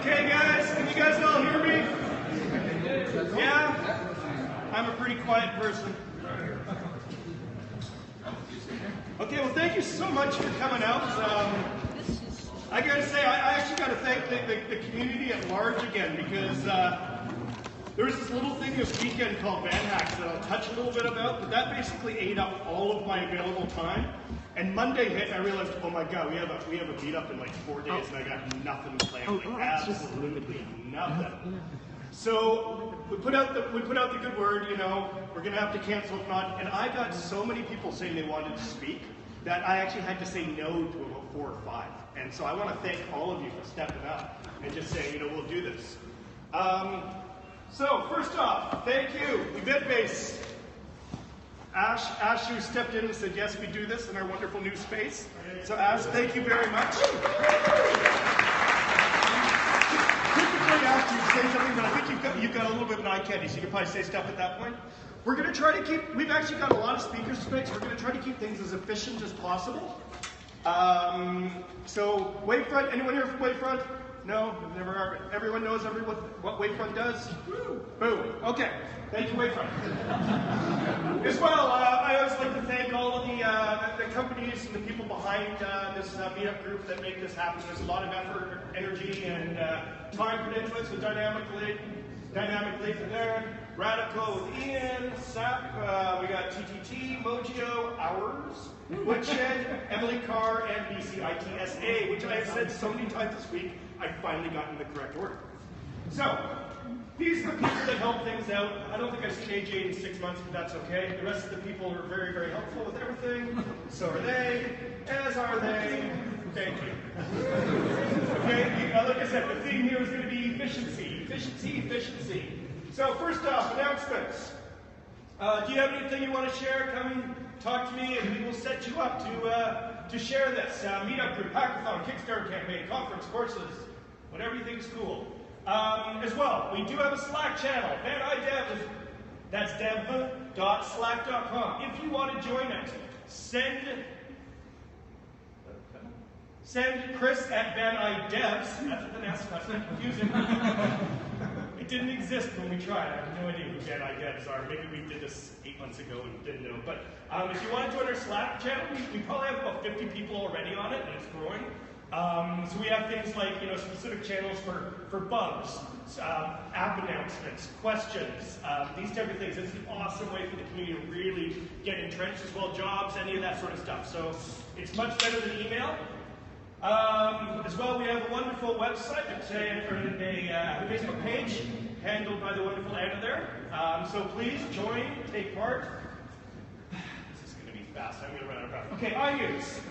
Okay, guys, can you guys all hear me? Yeah? I'm a pretty quiet person. Okay, well, thank you so much for coming out. I gotta say, I actually gotta thank the community at large again, because there was this little thing this weekend called Van Hacks that I'll touch a little bit about, but that basically ate up all of my available time. And Monday hit, and I realized, oh my god, we have a meetup in like 4 days, and I got nothing planned, like absolutely nothing. So we put out the good word, you know, we're gonna have to cancel if not. And I got so many people saying they wanted to speak that I actually had to say no to about 4 or 5. And so I want to thank all of you for stepping up and just saying, you know, we'll do this. So first off, thank you, event base. Ash, who stepped in and said, yes, we do this in our wonderful new space. So Ash, thank you very much. Typically, Ash, you say something, but I think you've got a little bit of an eye candy, so you can probably say stuff at that point. We're going to try to keep, we've actually got a lot of speakers tonight, so we're going to try to keep things as efficient as possible. So Wavefront, anyone here from Wavefront? No, never are. Everyone knows what Wavefront does? Boom. Okay. Thank you, Wavefront. As well, I always like to thank all of the companies and the people behind this meetup group that make this happen. There's a lot of effort, energy, and time put into it. So Dynamic Leaf and there, Radical with Ian, SAP, we got TTT, Mojio, Ours, Woodshed, Emily Carr, and BCITSA, which I have said so many times this week, I finally got in the correct order. So, these are the people that help things out. I don't think I've seen AJ in 6 months, but that's okay. The rest of the people are very, very helpful with everything. So are they, as are they. Thank you. Okay, like I said, the theme here is going to be efficiency. Efficiency, efficiency. So first off, announcements. Do you have anything you want to share? Come talk to me and we will set you up to share this. Meetup group, hackathon, Kickstarter campaign, conference, courses, whatever you think is cool. As well, we do have a Slack channel, ViDIA, that's dev.slack.com. If you want to join it, send Chris at ViDIA Devs. That's what the name is, that's not confusing. It didn't exist when we tried. I have no idea who ViDIA Devs are. Maybe we did this 8 months ago and didn't know. But if you want to join our Slack channel, we probably have about 50 people already on it, and it's growing. So we have things like, you know, specific channels for bugs, app announcements, questions, these type of things. It's an awesome way for the community to really get entrenched as well, jobs, any of that sort of stuff. So it's much better than email. As well, we have a wonderful website, a Facebook page handled by the wonderful Anna there. So please join, take part. This is going to be fast. I'm going to run out of breath. Okay, iNews.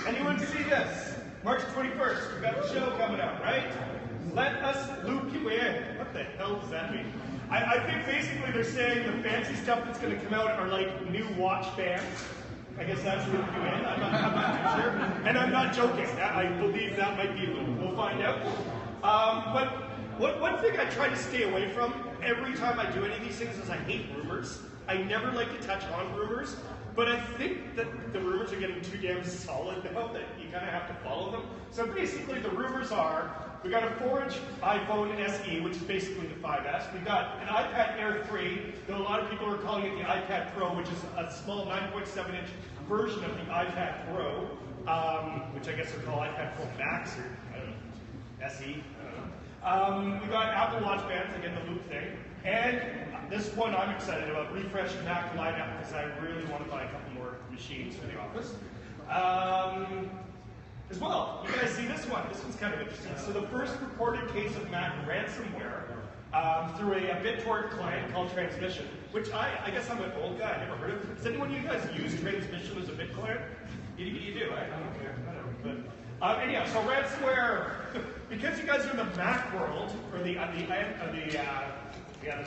Anyone see this? March 21st, we've got a show coming out, right? Let us loop you in. What the hell does that mean? I think basically they're saying the fancy stuff that's going to come out are like new watch bands. I guess that's loop you in. I'm not too sure. And I'm not joking. I believe that might be loop. We'll find out. But one thing I try to stay away from every time I do any of these things is I hate rumors. I never like to touch on rumors. But I think that the rumors are getting too damn solid now that you kind of have to follow them. So basically the rumors are, we got a 4-inch iPhone SE, which is basically the 5S. We got an iPad Air 3, though a lot of people are calling it the iPad Pro, which is a small 9.7-inch version of the iPad Pro, which I guess they're called iPad Pro Max, or I don't know, SE, I don't know. We got Apple Watch bands, again the Loop thing. And this one I'm excited about, refresh Mac lineup, because I really want to buy a couple more machines for the office. As well, you guys see this one? This one's kind of interesting. So the first reported case of Mac ransomware through a BitTorrent client called Transmission, which I guess I'm an old guy, I never heard of it. Does anyone of you guys use Transmission as a bit client? You do, right? I don't care, whatever. But anyhow, so ransomware, because you guys are in the Mac world, or the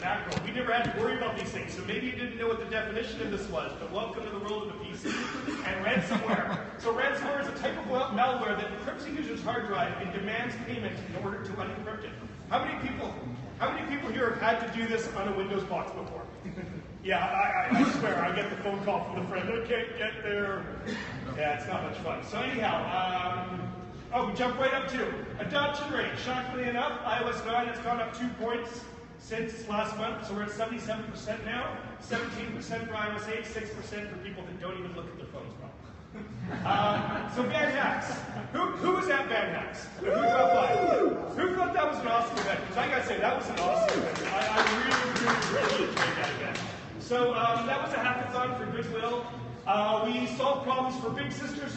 Mac world, we never had to worry about these things. So maybe you didn't know what the definition of this was, but welcome to the world of the PC and ransomware. So ransomware is a type of malware that encrypts a user's hard drive and demands payment in order to unencrypt it. How many people here have had to do this on a Windows box before? Yeah, I swear, I get the phone call from the friend, I can't get there. Yeah, it's not much fun. So anyhow, Oh, we jumped right up to adoption rate. Shockingly enough, iOS 9 has gone up 2 points since last month, so we're at 77% now. 17% for iOS 8, 6% for people that don't even look at their phones probably. So Van Hacks. Who was at Van Hacks? Who dropped by? Who thought that was an awesome event? Because I gotta say, that was an awesome event. I really enjoyed that event. So that was a hackathon for goodwill. We solved problems for Big Sisters,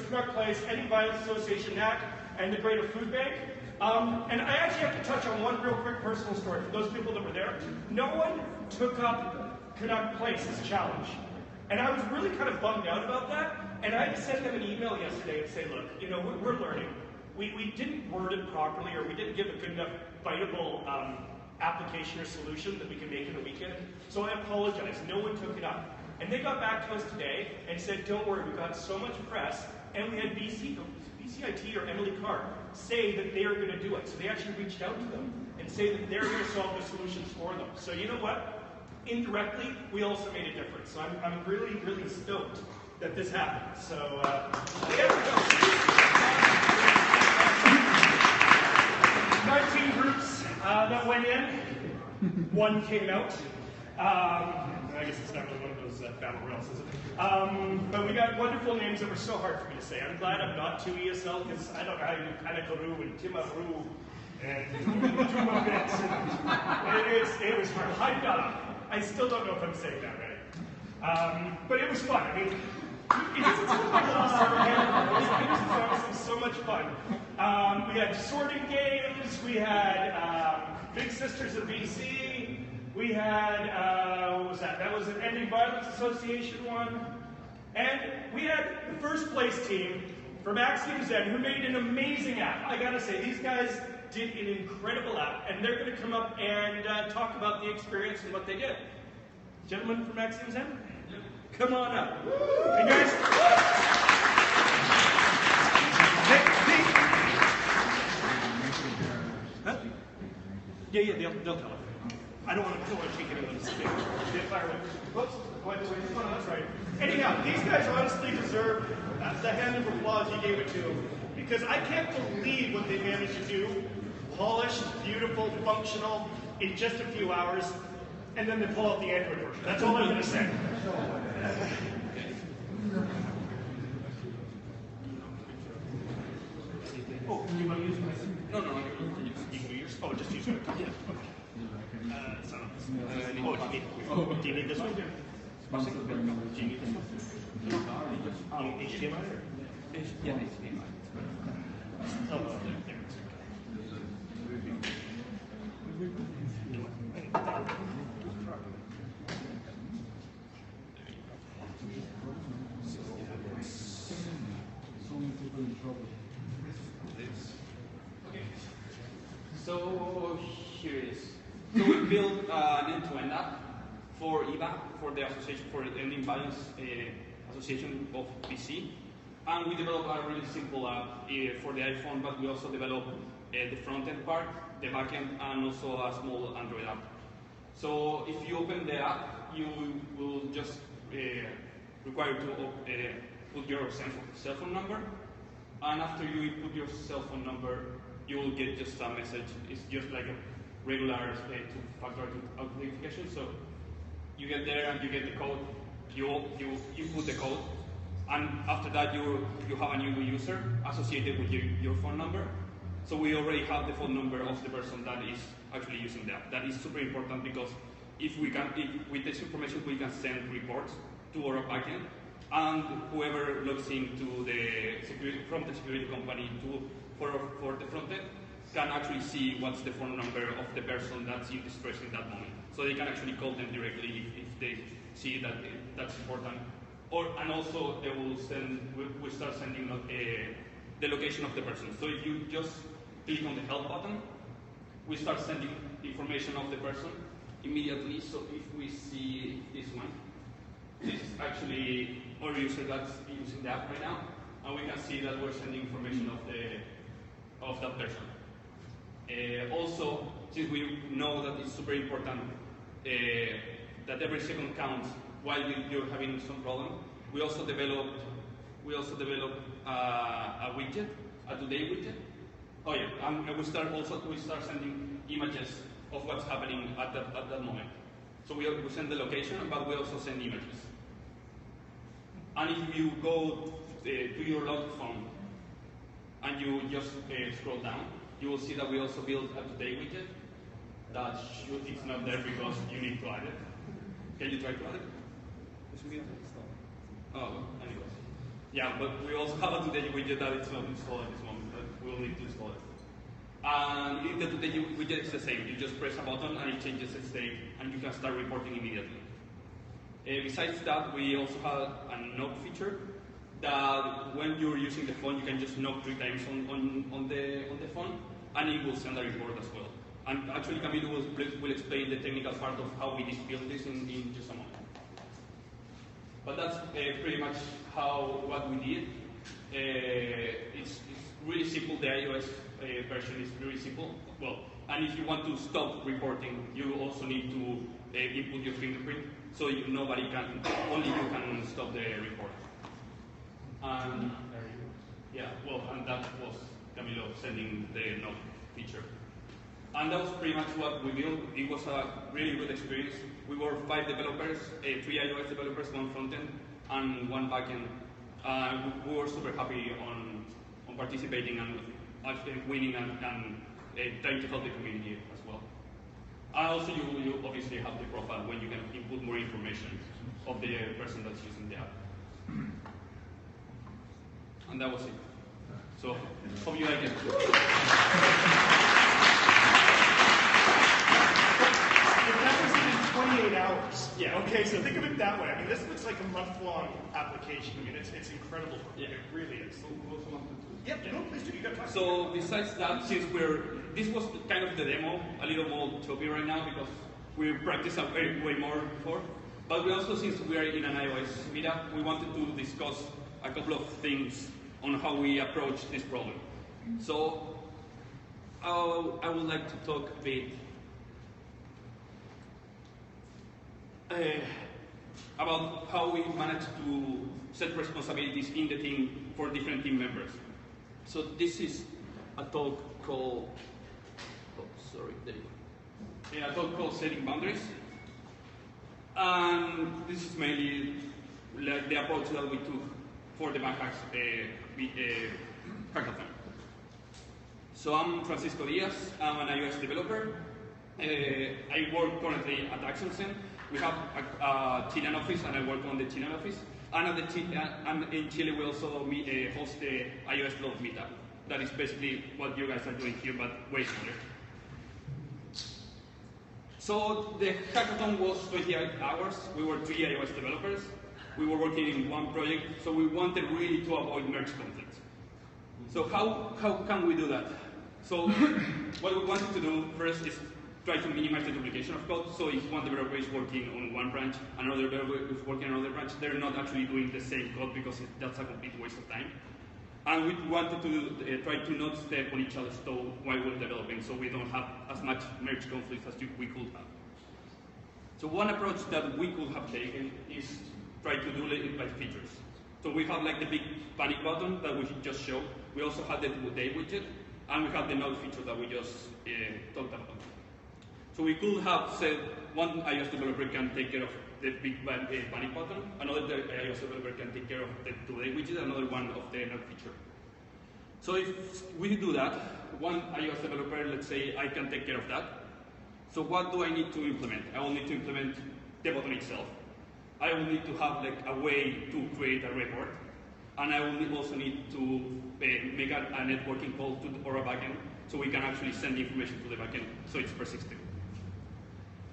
Correct Place, Ending Violence Association, NAC, and the Greater Food Bank. And I actually have to touch on one real quick personal story for those people that were there. No one took up Canuck Place as a challenge. And I was really kind of bummed out about that. And I had to send them an email yesterday and say, look, you know, we're learning. We didn't word it properly, or we didn't give a good enough biteable application or solution that we can make in a weekend. So I apologize. No one took it up. And they got back to us today and said, don't worry, we got so much press. And we had BCIT or Emily Carr say that they are going to do it. So they actually reached out to them and say that they're going to solve the solutions for them. So you know what? Indirectly, we also made a difference. So I'm really, really stoked that this happened. So there we go. 19 groups that went in. One came out. I guess it's not really one of those battle royals, is it? But we got wonderful names that were so hard for me to say. I'm glad I'm not too ESL, because I don't know how you do Kanakaru and Timaru and Tumabits. It was hard. I still don't know if I'm saying that right. But it was fun. I mean, it doesn't seem like a little summer camp. It was honestly so much fun. We had sorting games. We had Big Sisters of BC. We had, what was that? That was an Ending Violence Association one. And we had the first place team from Axiom Zen, who made an amazing app. I gotta say, these guys did an incredible app, and they're gonna come up and talk about the experience and what they did. Gentlemen from Axiom Zen? Yep. Come on up. Hey guys. Huh? Yeah, they'll tell us. I don't want to take anyone's fire away. Oops, that's right. Anyhow, these guys honestly deserve the hand of applause you gave it to them, because I can't believe what they managed to do. Polished, beautiful, functional, in just a few hours, and then they pull out the Android version. That's all I'm going to say. Oh, you want to use my? No, you can use yours. Oh, just use it. Yeah. Do you need this one? Do you need this one? HDMI or? Yeah, HDMI. Oh, there. Okay. So here it is. So we built an end-to-end app for EVA, for the association, for the Ending Violence Association of BC, and we developed a really simple app for the iPhone. But we also developed the front-end part, the back-end, and also a small Android app. So if you open the app, you will just require to put your cell phone number, and after you put your cell phone number, you will get just a message. It's just like a regular two-factor authentication. So you get there and you get the code. You put the code, and after that you have a new user associated with your phone number. So we already have the phone number of the person that is actually using the app. That is super important, because if with this information we can send reports to our backend, and whoever logs into from the security company for the frontend can actually see what's the phone number of the person that's in distress in that moment. So they can actually call them directly if they see that that's important. And also they will we start sending the location of the person. So if you just click on the help button, we start sending information of the person immediately. So if we see this one, this is actually our user that's using the app right now, and we can see that we're sending information of that person. Also, since we know that it's super important that every second counts while you're having some problem, we also developed we also developed a widget, a today widget. Oh yeah, and we start sending images of what's happening at that moment. So we send the location, but we also send images. And if you go to your log phone and you just scroll down, you will see that we also built a today widget. That it's not there because you need to add it. Can you try to add it? Oh, anyways. Yeah, but we also have a today widget that it's not installed at this moment, but we'll need to install it. And in the today widget it's the same. You just press a button and it changes its state, and you can start reporting immediately. Besides that, we also have a knock feature that when you're using the phone, you can just knock 3 times on the phone, and it will send a report as well. And actually, Camilo will explain the technical part of how we build this in just a moment. But that's pretty much what we did. It's really simple. The iOS version is really simple. Well, and if you want to stop reporting, you also need to input your fingerprint, so only you can stop the report. And yeah, well, and that was Camilo sending the knock feature. And that was pretty much what we built. It was a really good experience. We were 5 developers, 3 iOS developers, 1 frontend, and 1 backend. We were super happy on participating and actually winning and trying to help the community as well. And also, you obviously have the profile when you can input more information of the person that's using the app. And that was it. So, hope you like it. That was in 28 hours. Yeah. Okay, so think of it that way. I mean, this looks like a month-long application. I mean, it's incredible. Yeah. It really is. Yep, no, please do. You got time. So besides that, since this was kind of the demo, a little more choppy right now because we practiced way more before. But we also, since we are in an iOS meetup, we wanted to discuss a couple of things on how we approach this problem. So I would like to talk a bit about how we manage to set responsibilities in the team for different team members. So this is a talk called, a talk called Setting Boundaries. And this is mainly like the approach that we took for the Banhacks hackathon. So I'm Francisco Diaz, I'm an iOS developer. I work currently at ActionSend. We have a Chilean office, and I work on the Chilean office. And in Chile, we also host the iOS Love meetup. That is basically what you guys are doing here, but way smaller. So the hackathon was 28 hours. We were 3 iOS developers. We were working in one project, so we wanted really to avoid merge conflicts. So how can we do that? So what we wanted to do first is try to minimize the duplication of code. So if one developer is working on one branch, another developer is working on another branch, they're not actually doing the same code because that's a complete waste of time. And we wanted to try to not step on each other's toe while we're developing, so we don't have as much merge conflicts as we could have. So one approach that we could have taken is try to do it by features. So we have like the big panic button that we just showed. We also have the today widget, and we have the node feature that we just talked about. So we could have said one iOS developer can take care of the big panic button, another iOS developer can take care of the today widget, another one of the node feature. So if we do that, one iOS developer, let's say I can take care of that. So what do I need to implement? I will need to implement the button itself. I will need to have like a way to create a report, and I will also need to make a networking call or a backend, so we can actually send the information to the backend, so it's persistent.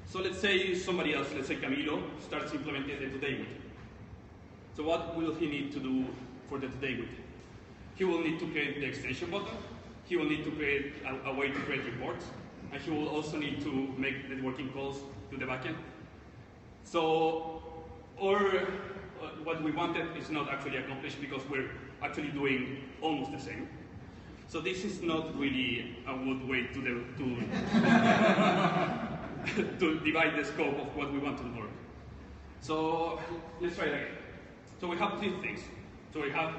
So let's say somebody else, let's say Camilo, starts implementing the today widget. So what will he need to do for the today widget? He will need to create the extension button. He will need to create a way to create reports, and he will also need to make networking calls to the backend. So, what we wanted is not actually accomplished because we're actually doing almost the same. So this is not really a good way to divide the scope of what we want to work. So let's try it again. So we have 3 things. So we have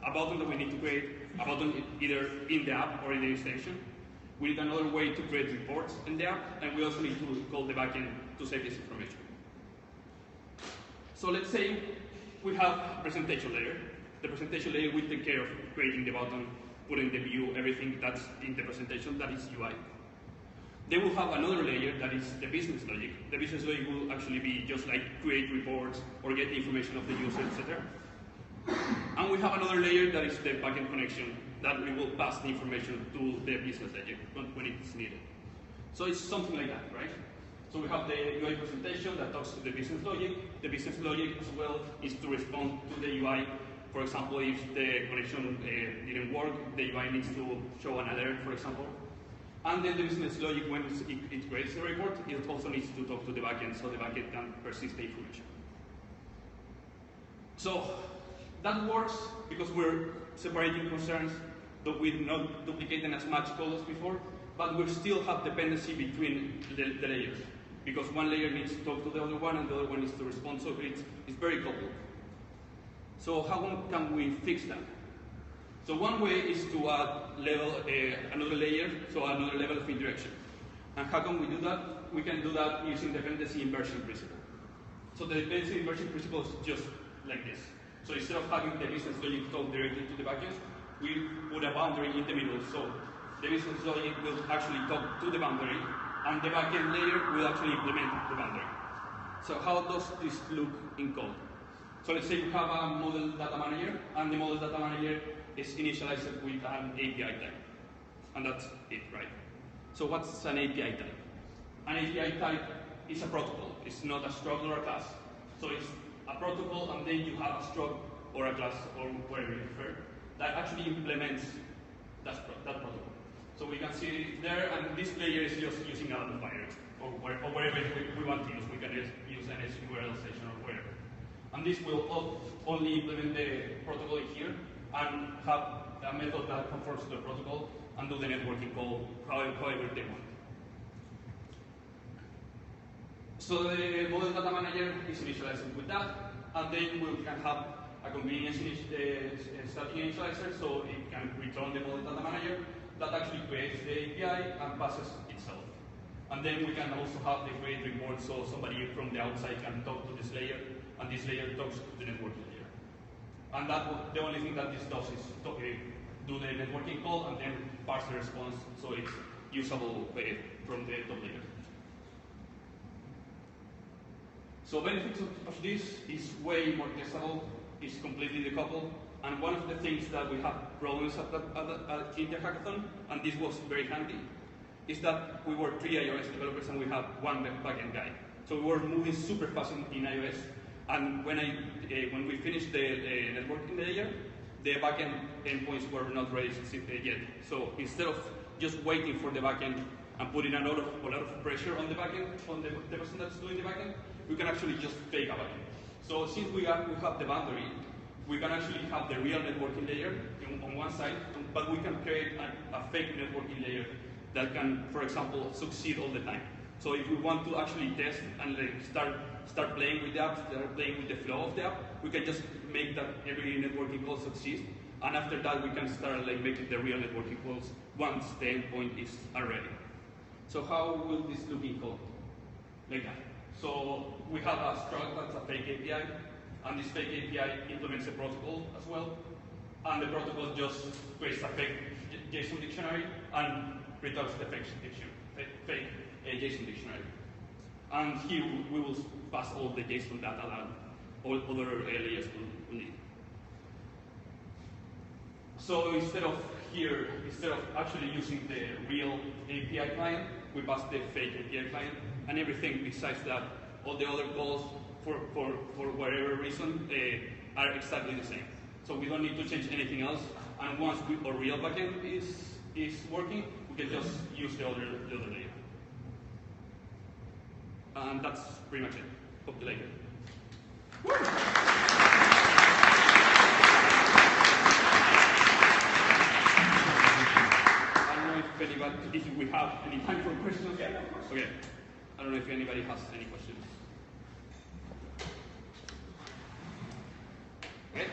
a button that we need to create, a button either in the app or in the extension. We need another way to create reports in the app, and we also need to call the backend to save this information. So let's say we have a presentation layer. The presentation layer will take care of creating the button, putting the view, everything that's in the presentation, that is UI. They will have another layer that is the business logic. The business logic will actually be just like create reports or get the information of the user, etc. And we have another layer that is the backend connection that we will pass the information to the business logic when it's needed. So it's something like that, right? So we have the UI presentation that talks to the business logic. The business logic as well is to respond to the UI. For example, if the connection didn't work, the UI needs to show an alert, for example. And then the business logic, when it creates the report, it also needs to talk to the backend so the backend can persist the information. So that works because we're separating concerns, that we're not duplicating as much code as before, but we still have dependency between the layers, because one layer needs to talk to the other one and the other one needs to respond, so it's very coupled. So how can we fix that? So one way is to add another layer, so another level of interaction. And how can we do that? We can do that using dependency inversion principle. So the dependency inversion principle is just like this. So instead of having the business logic talk directly to the backend, we put a boundary in the middle. So the business logic will actually talk to the boundary, and the backend layer will actually implement the boundary. So how does this look in code? So let's say you have a model data manager, and the model data manager is initialized with an API type. And that's it, right? So what's an API type? An API type is a protocol. It's not a struct or a class. So it's a protocol, and then you have a struct or a class or whatever you prefer that actually implements that protocol. So we can see it there, and this layer is just using a modifier or whatever we want to use. We can just use an SQL station or whatever. And this will only implement the protocol here and have a method that conforms to the protocol and do the networking call however they want. So the model data manager is initialized with that, and then we can have a convenience static initializer, so it can return the model data manager that actually creates the API and passes itself. And then we can also have the create report, so somebody from the outside can talk to this layer, and this layer talks to the networking layer. And the only thing that this does is do the networking call and then parse the response so it's usable from the top layer. So benefits of this is way more testable, it's completely decoupled, and one of the things that we have problems at in the hackathon, and this was very handy, is that we were 3 iOS developers and we had 1 backend guy. So we were moving super fast in iOS, and when we finished the networking layer, the backend endpoints were not ready yet. So instead of just waiting for the backend and putting a lot of pressure on the backend, on the person that's doing the backend, we can actually just fake a backend. So since we have the boundary, we can actually have the real networking layer on one side, but we can create a fake networking layer that can, for example, succeed all the time. So if we want to actually test and start playing with the app, start playing with the flow of the app, we can just make that every networking call succeed, and after that we can start making the real networking calls once the endpoint is ready. So how will this look in code? Like that. So we have a struct that's a fake API, and this fake API implements a protocol as well, and the protocol just creates a fake JSON dictionary and returns the fake JSON dictionary. And here we will pass all the JSON data that all other layers will need. So instead of actually using the real API client, we pass the fake API client, and everything besides that, all the other calls for whatever reason are exactly the same. So we don't need to change anything else, and once our real backend is working, we can just use the other layer. And that's pretty much it. Hope you like it. Woo! I don't know if we have any time for questions. Yeah, of course. Okay. I don't know if anybody has any questions. Okay.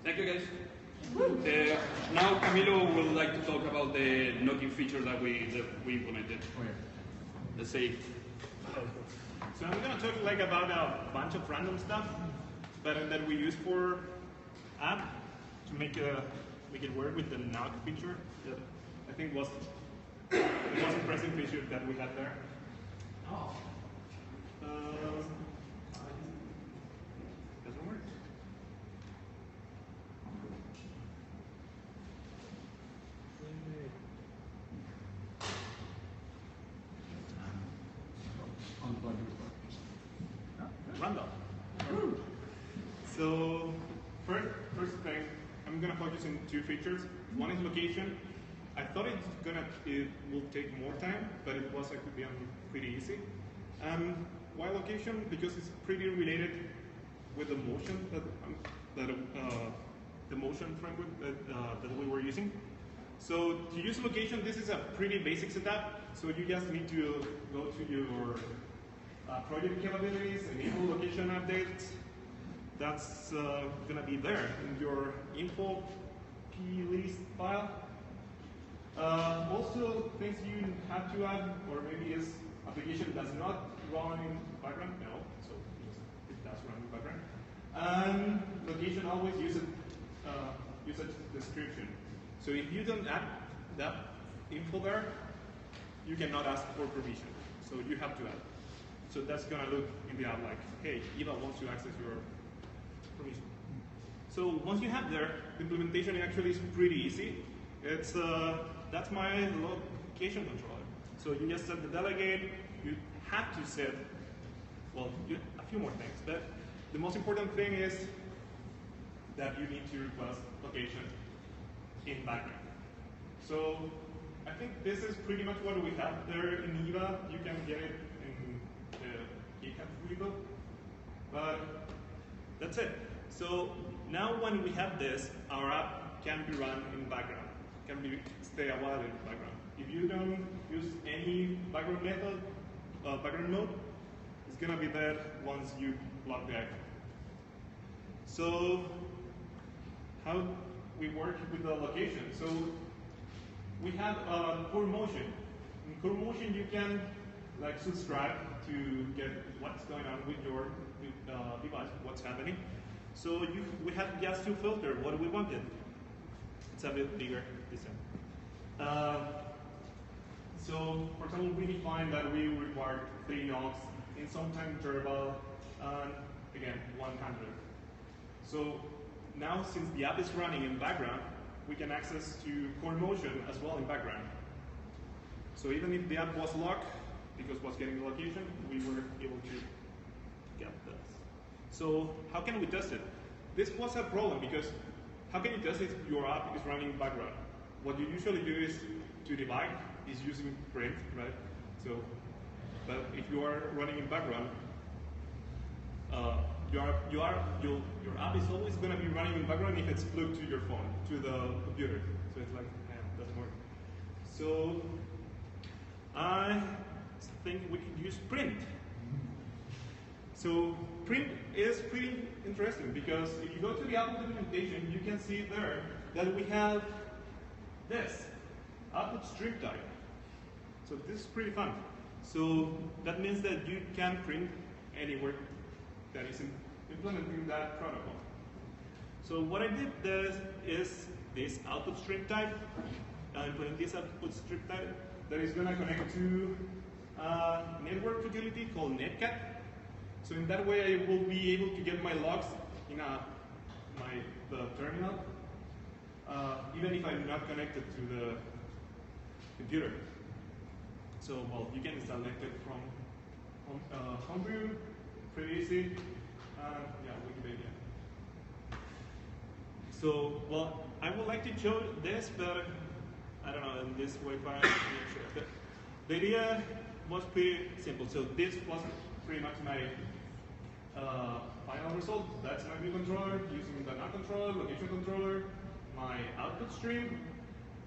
Thank you. Thank you, guys. Now Camilo would like to talk about the knocking feature that we implemented. Let's say. So I'm gonna talk like about a bunch of random stuff, but that we use for app to make it work with the knock feature. That I think was the most impressive feature that we had there. Doesn't work. Random. So first thing, I'm gonna focus on two features. One is location. I thought it will take more time, but it was actually pretty easy. Why location? Because it's pretty related with the motion the motion framework that we were using. So to use location, this is a pretty basic setup. So you just need to go to your project capabilities, enable location updates. That's gonna be there in your info plist file. Also, things you have to add, or maybe this application does not run in background. No, so it does run in background. And location always uses usage description. So if you don't add that info there, you cannot ask for permission. So you have to add. So that's gonna look in the app like, hey, Eva wants to access your permission. So once you have there, the implementation actually is pretty easy. It's that's my location controller. So you just set the delegate. You have to set, well, a few more things. But the most important thing is that you need to request location in background. So I think this is pretty much what we have there in Eva. You can get it in the GitHub repo. But that's it. So now when we have this, our app can be run in background, stay a while in background. If you don't use any background method, background mode, it's gonna be dead once you block the icon. So how we work with the location? So we have core motion. In core motion, you can like subscribe to get what's going on with your device, what's happening. So we have just to filter what we wanted. It's a bit bigger this time. So for example, we define that we require 3 knocks in some time interval, and again 100. So now since the app is running in background, we can access to core motion as well in background. So even if the app was locked, because it was getting the location, we were able to get this. So how can we test it? This was a problem because how can you test if your app is running in background? What you usually do is to debug is using print, right? So, but if you are running in background, your app is always going to be running in background if it's plugged to your phone, to the computer. So it's like, it doesn't work. So I think we could use print. So print is pretty interesting because if you go to the app documentation, you can see there that we have this output string type. So this is pretty fun. So that means that you can print anywhere that is implementing that protocol. So what I did there is this output string type, implement this output string type that is going to connect to a network utility called netcat. So in that way, I will be able to get my logs in the terminal, even if I'm not connected to the computer. So, well, you can install netcat from Homebrew, pretty easy. Yeah, Wikipedia. So, well, I would like to show this, but I don't know, in this way, I'm not sure. The idea was pretty simple. So this was pretty much my final result. That's my view controller using the NAT controller, location controller, my output stream,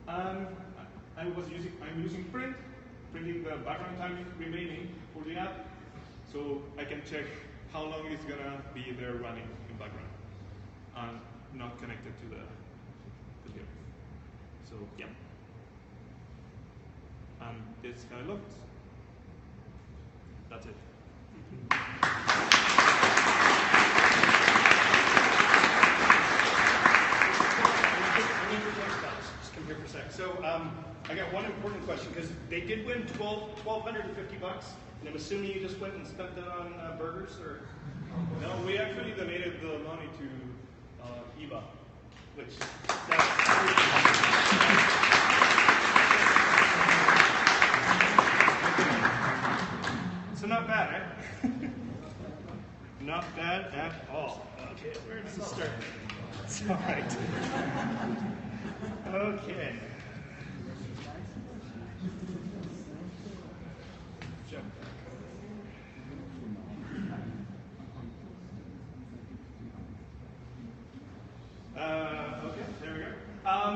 and I'm using print, printing the background time remaining for the app, so I can check how long it's gonna be there running in background. And not connected to the computer. So yeah. And this is how it looks. That's it. Just come here for a sec. So I got one important question, because they did win $1,250, and I'm assuming you just went and spent that on burgers, or? No, we actually donated the money to IVA. Which, so not bad, eh? Not bad at all. Okay, where does it start? It's all right. Okay. Jump back. Okay, there we go.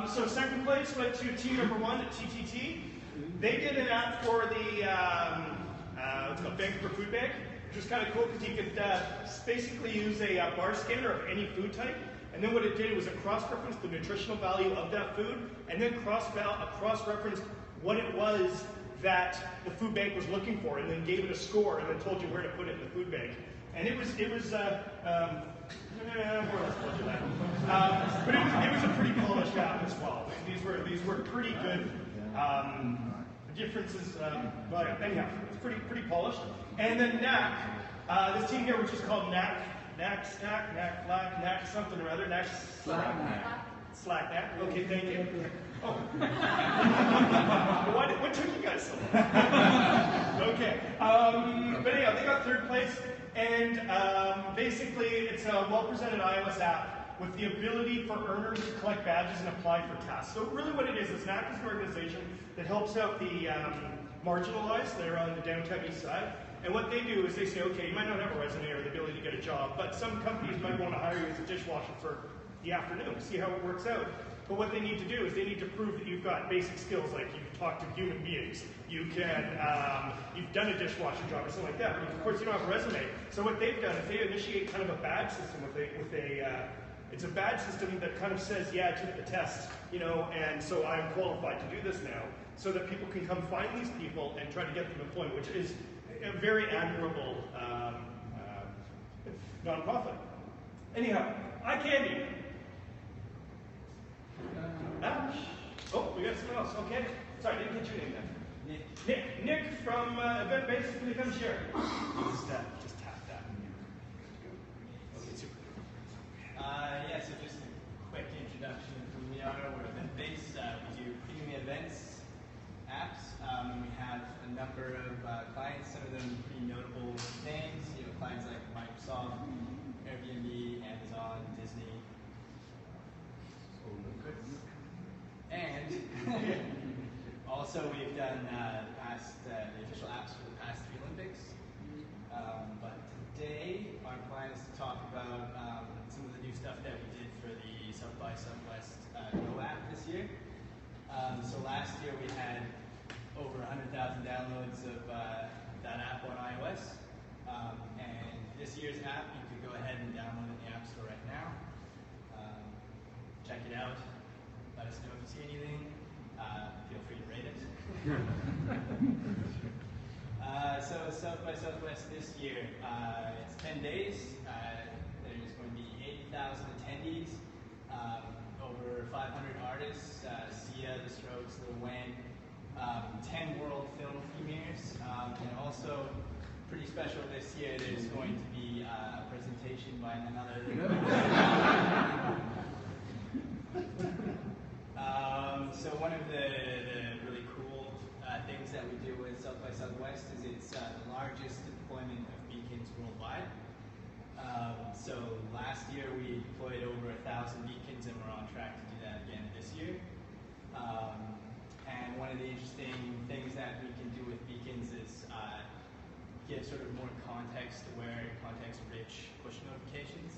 So second place went to team number 1 at TTT. They did an app for the what's it called, Bank for Food Bank, which was kind of cool because you could basically use a bar scanner of any food type, and then what it did was it cross-referenced the nutritional value of that food, and then cross-referenced what it was that the food bank was looking for, and then gave it a score, and then told you where to put it in the food bank. And it was more or less told you that. But it was a pretty polished app as well. These were pretty good. Differences, but anyhow, it's pretty polished. And then NAC, this team here, which is called NAC something or other, NAC Slack NAC. Okay, thank you. Oh, what took you guys so long? Okay, but anyhow, they got third place, and basically it's a well-presented iOS app with the ability for earners to collect badges and apply for tasks. So really what it is NAC is an organization that helps out the marginalized that are on the downtown east side. And what they do is they say, okay, you might not have a resume or the ability to get a job, but some companies might want to hire you as a dishwasher for the afternoon, see how it works out. But what they need to do is they need to prove that you've got basic skills, like you can talk to human beings, you can, you've done a dishwasher job or something like that. But of course you don't have a resume. So what they've done is they initiate kind of a badge system it's a badge system that kind of says, yeah, I took the test, you know, and so I'm qualified to do this now, so that people can come find these people and try to get them employment, which is a very admirable nonprofit. Anyhow, eye candy. Oh, we got someone else. Okay. Sorry, didn't get your name then. Nick from Event Basically Come Share. Just tap that. Okay, super. Yeah, so just a quick introduction of who we are. We're event-based. We do premium events, apps, and we have a number of clients, some of them pretty notable names, you know, clients like Microsoft, Airbnb, Amazon, Disney. And also we've done the official apps for the past 3 Olympics. But today our plan is to talk about some of the new stuff that we did for the South by Southwest Go app this year. So last year we had over 100,000 downloads of that app on iOS. And this year's app, you could go ahead and download it in the App Store right now. Check it out. Let us know if you see anything. Feel free to rate it. So South by Southwest this year, it's 10 days. There's going to be 80,000 attendees, over 500 artists, Sia, The Strokes, Lil Wayne, 10 world film premieres, and also pretty special this year, there's going to be a presentation by another so one of the really cool things that we do with South by Southwest is it's the largest deployment of beacons worldwide. So last year we deployed over 1,000 beacons, and we're on track to do that again this year. And one of the interesting things that we can do with beacons is give sort of more context-aware, context-rich push notifications.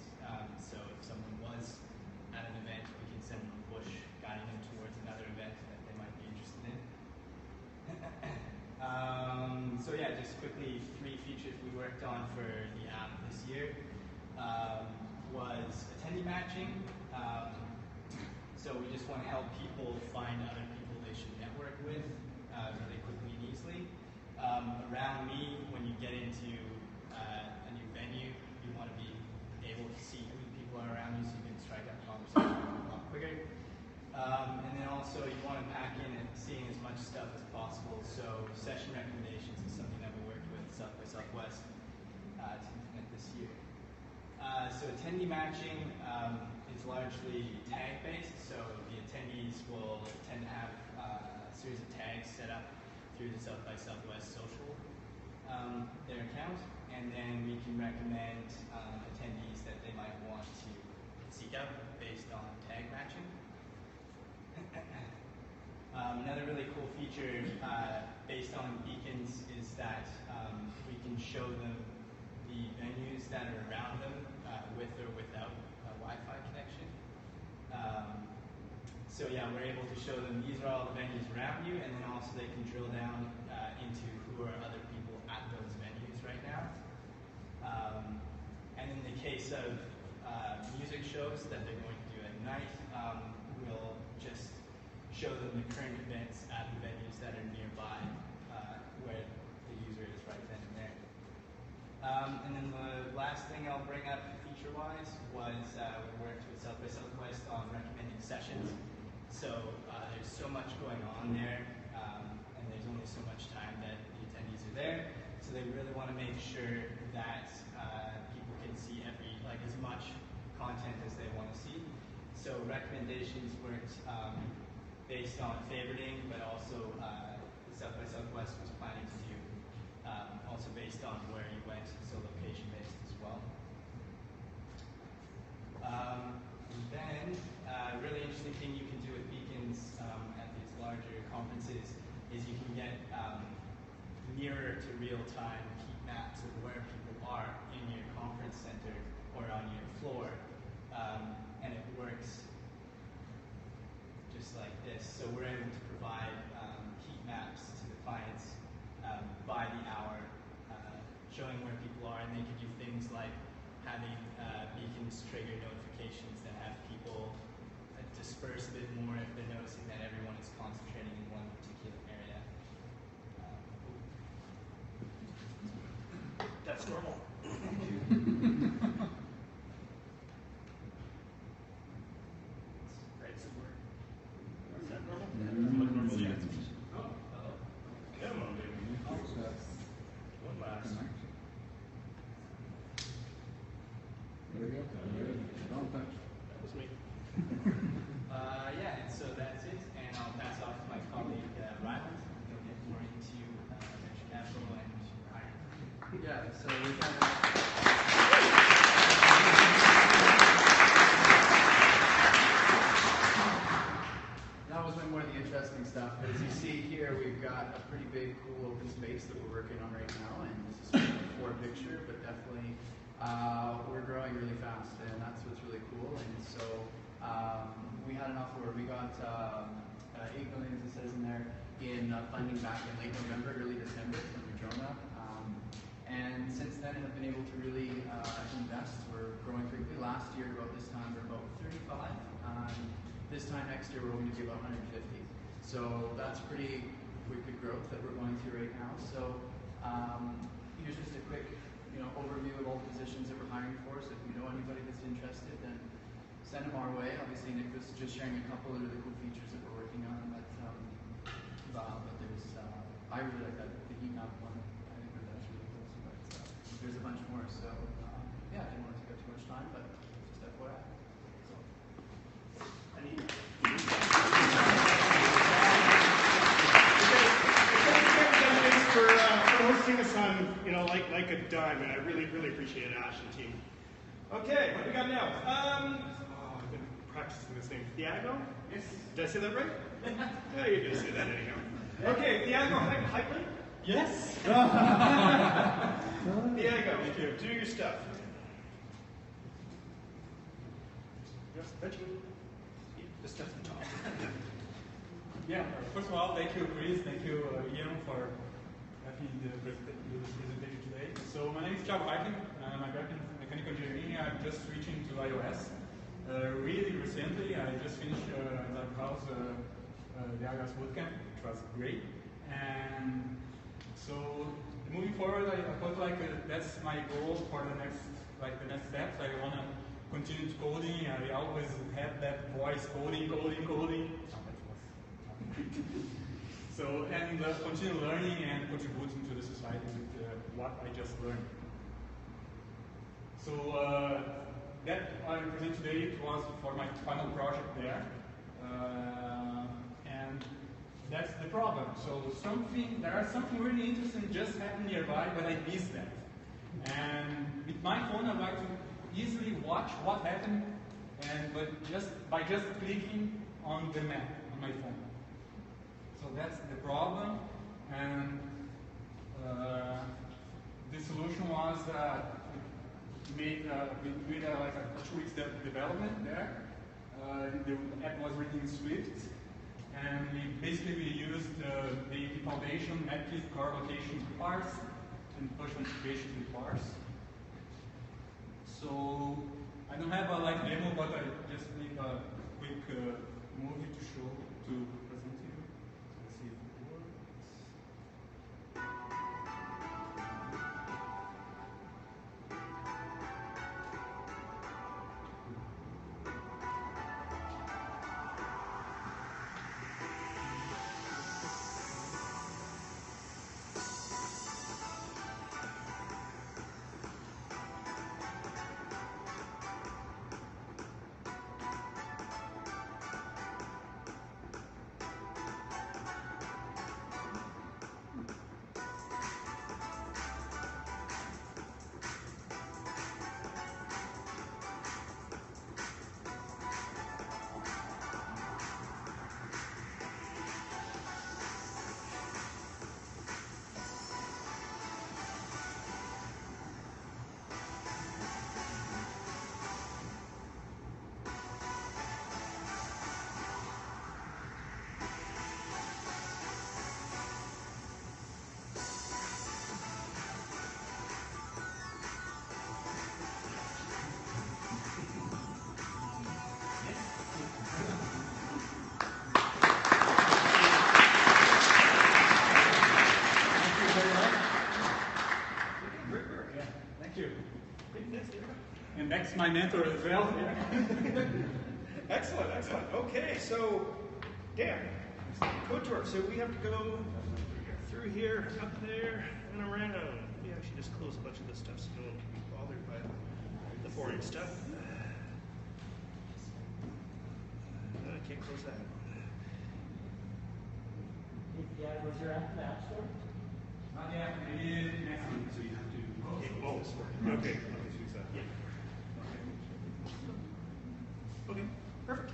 So if someone was at an event, we can send them a push guiding them towards another event that they might be interested in. So yeah, just quickly, 3 features we worked on for the app this year was attendee matching. So we just want to help people find other people they should network with really quickly and easily. Around me, when you get into a new venue, you want to be able to see who the people are around you so you can strike up conversation a lot quicker. And then also you want to pack in and seeing as much stuff as possible. So session recommendations is something that we worked with South by Southwest to implement this year. So attendee matching is largely tag-based, so the attendees will tend to have a series of tags set up through the South by Southwest social, their account, and then we can recommend attendees that they might want to seek out based on tag matching. Another really cool feature based on beacons is that we can show them the venues that are around them with or without a Wi-Fi connection. So yeah, we're able to show them these are all the venues around you, and then also they can drill down into who are other people at those venues right now. And in the case of music shows that they're going to do at night, we'll just show them the current events at the venues that are nearby where the user is right then and there. And then the last thing I'll bring up feature-wise was we worked with South by Southwest on recommending sessions. So there's so much going on there, and there's only so much time that the attendees are there. So they really want to make sure that people can see as much content as they want to see. So recommendations worked based on favoriting, but also the South by Southwest was planning to do also based on where you went, so location-based as well. And then, a really interesting thing you can do with beacons at these larger conferences is you can get nearer to real-time heat maps of where people are in your conference center or on your floor, and it works just like this. So we're able to provide heat maps to the clients by the hour, showing where people are, and they can do things like having beacons trigger notifications that have people disperse a bit more if they're noticing that everyone is concentrating in one particular area. That's normal. Right, so is that normal? Look normal, yeah. Oh. Come on, baby. One last. There we go. Don't touch. That was me. Yeah, and so that's it, and I'll pass off to my colleague Ryland. He'll get more into venture capital and hiring. Yeah, so we kind that was way more the interesting stuff. But as you see here, we've got a pretty big, cool open space that we're working on right now, and this is sort of a forward picture, but definitely we're growing really fast, and that's what's really cool. And so we had an offer where we got 8 million, as it says in there, in funding back in late November, early December from Madrona. And since then have been able to really invest. We're growing quickly. Last year, about this time, we're about 35. This time next year, we're going to be about 150. So that's pretty quick growth that we're going through right now. So here's just a quick overview of all the positions that we're hiring for. So if you know anybody that's interested, then send them our way. Obviously, Nick was just sharing a couple of really cool features that we're working on. But there's, I really like that, the heat map one. I think that's really cool. But there's a bunch more. So yeah, I didn't want to take up too much time, but just FYI. For hosting us on, like a dime, and I really appreciate Ash and team. Okay, what do we got now? I've been practicing this name. Thiago? Yes. Did I say that right? Yeah, you did say that anyhow. Okay, Thiago Heitley? Yes. Thiago, do your stuff. Yes, the stuff on top. Yeah, first of all, thank you, Chris. Thank you, Ian, for having this presentation today. So my name is Thiago Heitley. I'm a backend mechanical engineering. I'm just switching to iOS. really recently. I just finished Live House the August bootcamp, which was great. And so moving forward, I thought like that's my goal for the next steps. I want to continue coding. I always had that voice coding. So, and continue learning and contributing to the society with what I just learned. So that I present today, it was for my final project there. And that's the problem. So there are something really interesting just happened nearby, but I missed that. And with my phone, I like to easily watch what happened, but by just clicking on the map on my phone. So that's the problem, and the solution was we did like a 2 weeks development there. The app was written in Swift, and we used the foundation, mapkit, core location to parse, and push notifications to parse. So I don't have a live demo, but I just make a quick movie to show to present to you. Let's see if it works. And that's my mentor as well. Excellent, excellent. Okay, so Dan, code tour. So we have to go through here, up there, and around. We actually just close a bunch of this stuff so no one can be bothered by the boring stuff. I can't close that. Was your app in the App Store? Not yet. So you have to. Okay. Yeah. Okay, perfect.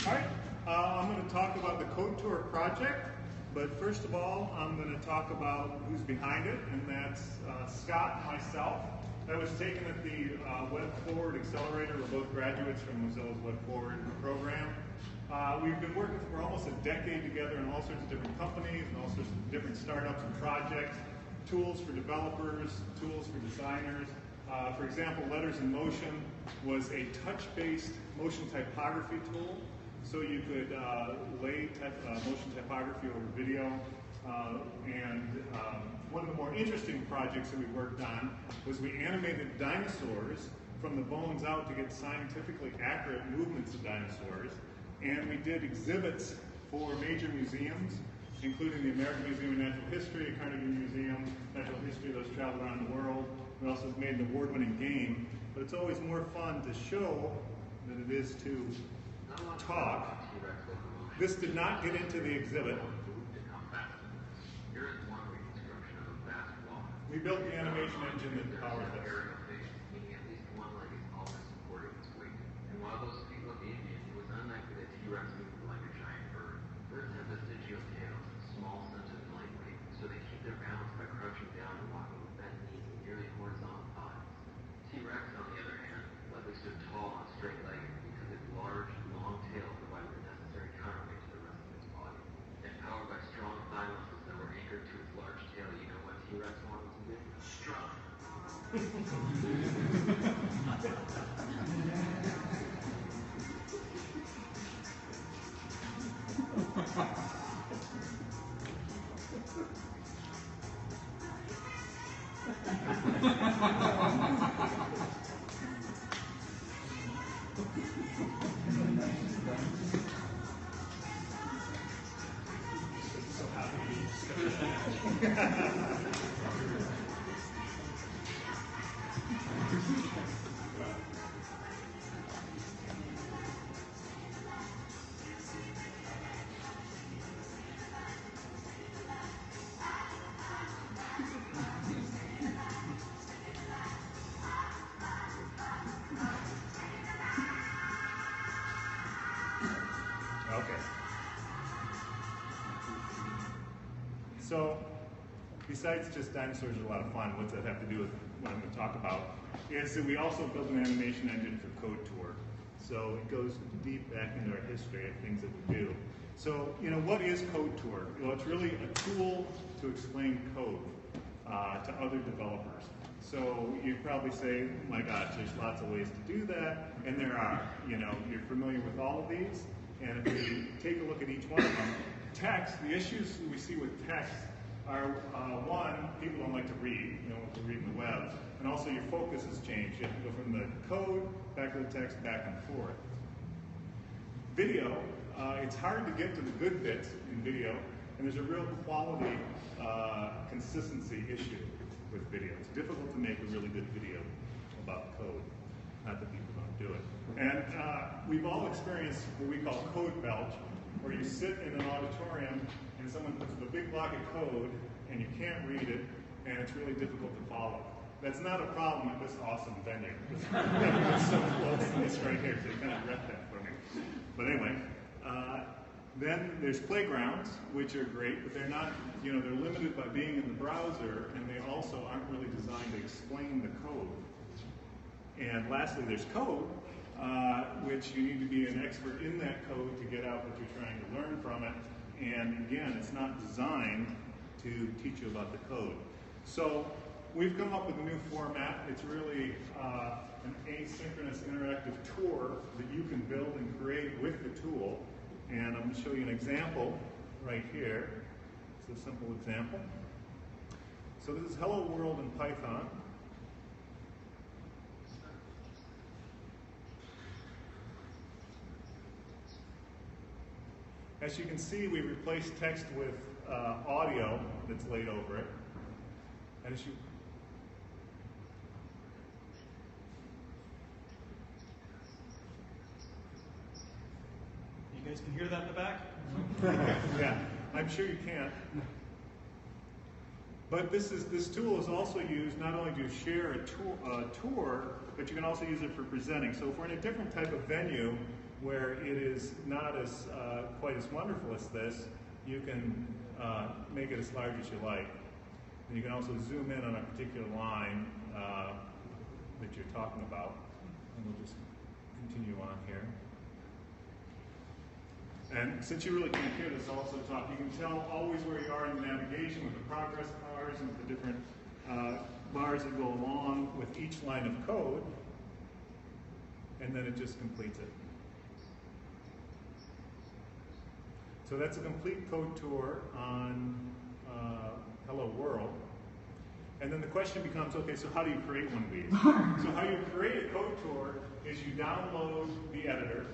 All right, I'm going to talk about the Code Tour project, but first of all, I'm going to talk about who's behind it, and that's Scott and myself. That was taken at the Web Forward Accelerator. We're both graduates from Mozilla's Web Forward program. We've been working for almost a decade together in all sorts of different companies and all sorts of different startups and projects, tools for developers, tools for designers. For example, Letters in Motion was a touch-based motion typography tool, so you could lay motion typography over video. One of the more interesting projects that we worked on was we animated dinosaurs from the bones out to get scientifically accurate movements of dinosaurs. And we did exhibits for major museums, including the American Museum of Natural History, Carnegie Museum, Natural History, those travel around the world. We also made an award-winning game, but it's always more fun to show than it is to talk. This did not get into the exhibit. We built the animation engine that powers this. Okay. So, besides just dinosaurs are a lot of fun, what's that have to do with what I'm going to talk about? Is that we also built an animation engine for Code Tour. So it goes deep back into our history of things that we do. So, what is Code Tour? Well, it's really a tool to explain code to other developers. So you'd probably say, my gosh, there's lots of ways to do that, and there are. You're familiar with all of these, and if we take a look at each one of them, text, the issues we see with text are, one, people don't like to read, to read the web, and also your focus has changed. You have to go from the code, back to the text, back and forth. Video, it's hard to get to the good bits in video, and there's a real quality consistency issue with video. It's difficult to make a really good video about code. Not that people don't do it. And we've all experienced what we call code belch, where you sit in an auditorium and someone puts a big block of code and you can't read it, and it's really difficult to follow. That's not a problem at this awesome venue. It's so close to this right here, so you kind of wrecked that for me. But anyway, then there's playgrounds, which are great, but they're not, they're limited by being in the browser, and they also aren't really designed to explain the code. And lastly, there's code, which you need to be an expert in that code to get out what you're trying to learn from it. And again, it's not designed to teach you about the code. So we've come up with a new format. It's really an asynchronous interactive tour that you can build and create with the tool. And I'm going to show you an example right here. It's a simple example. So this is Hello World in Python. As you can see, we replaced text with audio that's laid over it. And as you guys can hear that in the back? yeah, I'm sure you can. But this tool is also used not only to share a tour, but you can also use it for presenting. So if we're in a different type of venue where it is not as quite as wonderful as this, you can make it as large as you like. And you can also zoom in on a particular line that you're talking about. And we'll just continue on here. And since you really can't hear this also talk, you can tell always where you are in the navigation with the progress bars and the different bars that go along with each line of code. And then it just completes it. So that's a complete code tour on Hello World. And then the question becomes, okay, so how do you create one of these? So how you create a code tour is you download the editor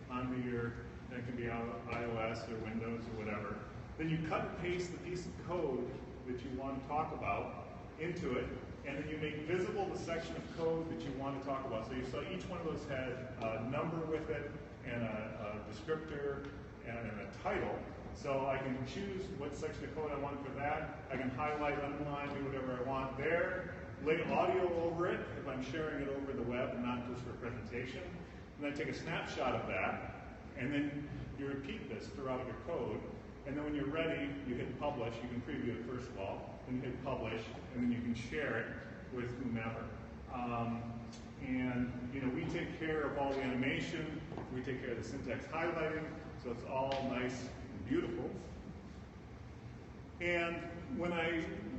onto your, that can be iOS or Windows or whatever. Then you cut and paste the piece of code that you want to talk about into it, and then you make visible the section of code that you want to talk about. So you saw each one of those had a number with it, and a descriptor, and a title. So I can choose what section of code I want for that. I can highlight, underline, do whatever I want there. Lay audio over it if I'm sharing it over the web and not just for presentation. And then I take a snapshot of that, and then you repeat this throughout your code. And then when you're ready, you hit publish. You can preview it first of all, then you hit publish, and then you can share it with whomever. And we take care of all the animation. We take care of the syntax highlighting, so it's all nice and beautiful. And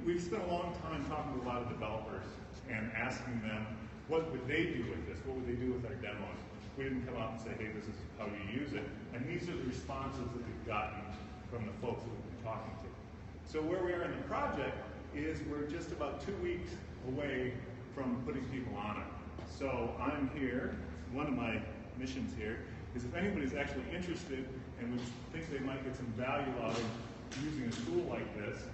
we spent a long time talking to a lot of developers and asking them, what would they do with this? What would they do with our demos? We didn't come out and say, hey, this is how you use it. And these are the responses that we've gotten from the folks that we've been talking to. So where we are in the project is we're just about 2 weeks away from putting people on it. So I'm here, one of my missions here is if anybody's actually interested and would think they might get some value out of using a tool like this,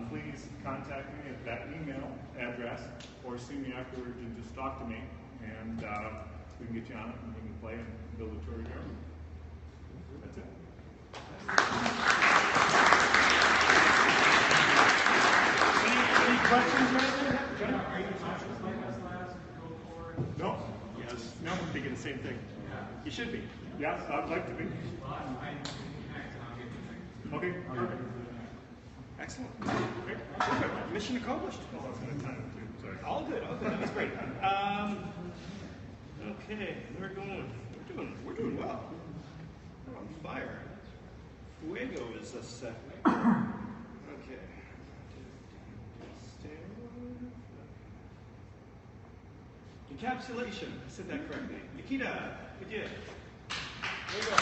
please contact me at that email address or see me afterwards and just talk to me, and we can get you on it and we can play and build a tour here. That's it. Any questions right there? Are you conscious like us labs go forward? No? Yes. No, I'm thinking the same thing. You should be. Yes, I'd like to be. Okay. Excellent. Great. Perfect. Mission accomplished. Oh, that's going to time too. Sorry. All good. All good. That was great. Okay, we're doing well. We're on fire. Fuego is this. Okay. Encapsulation. I said that correctly. Nikita, good day. There you go.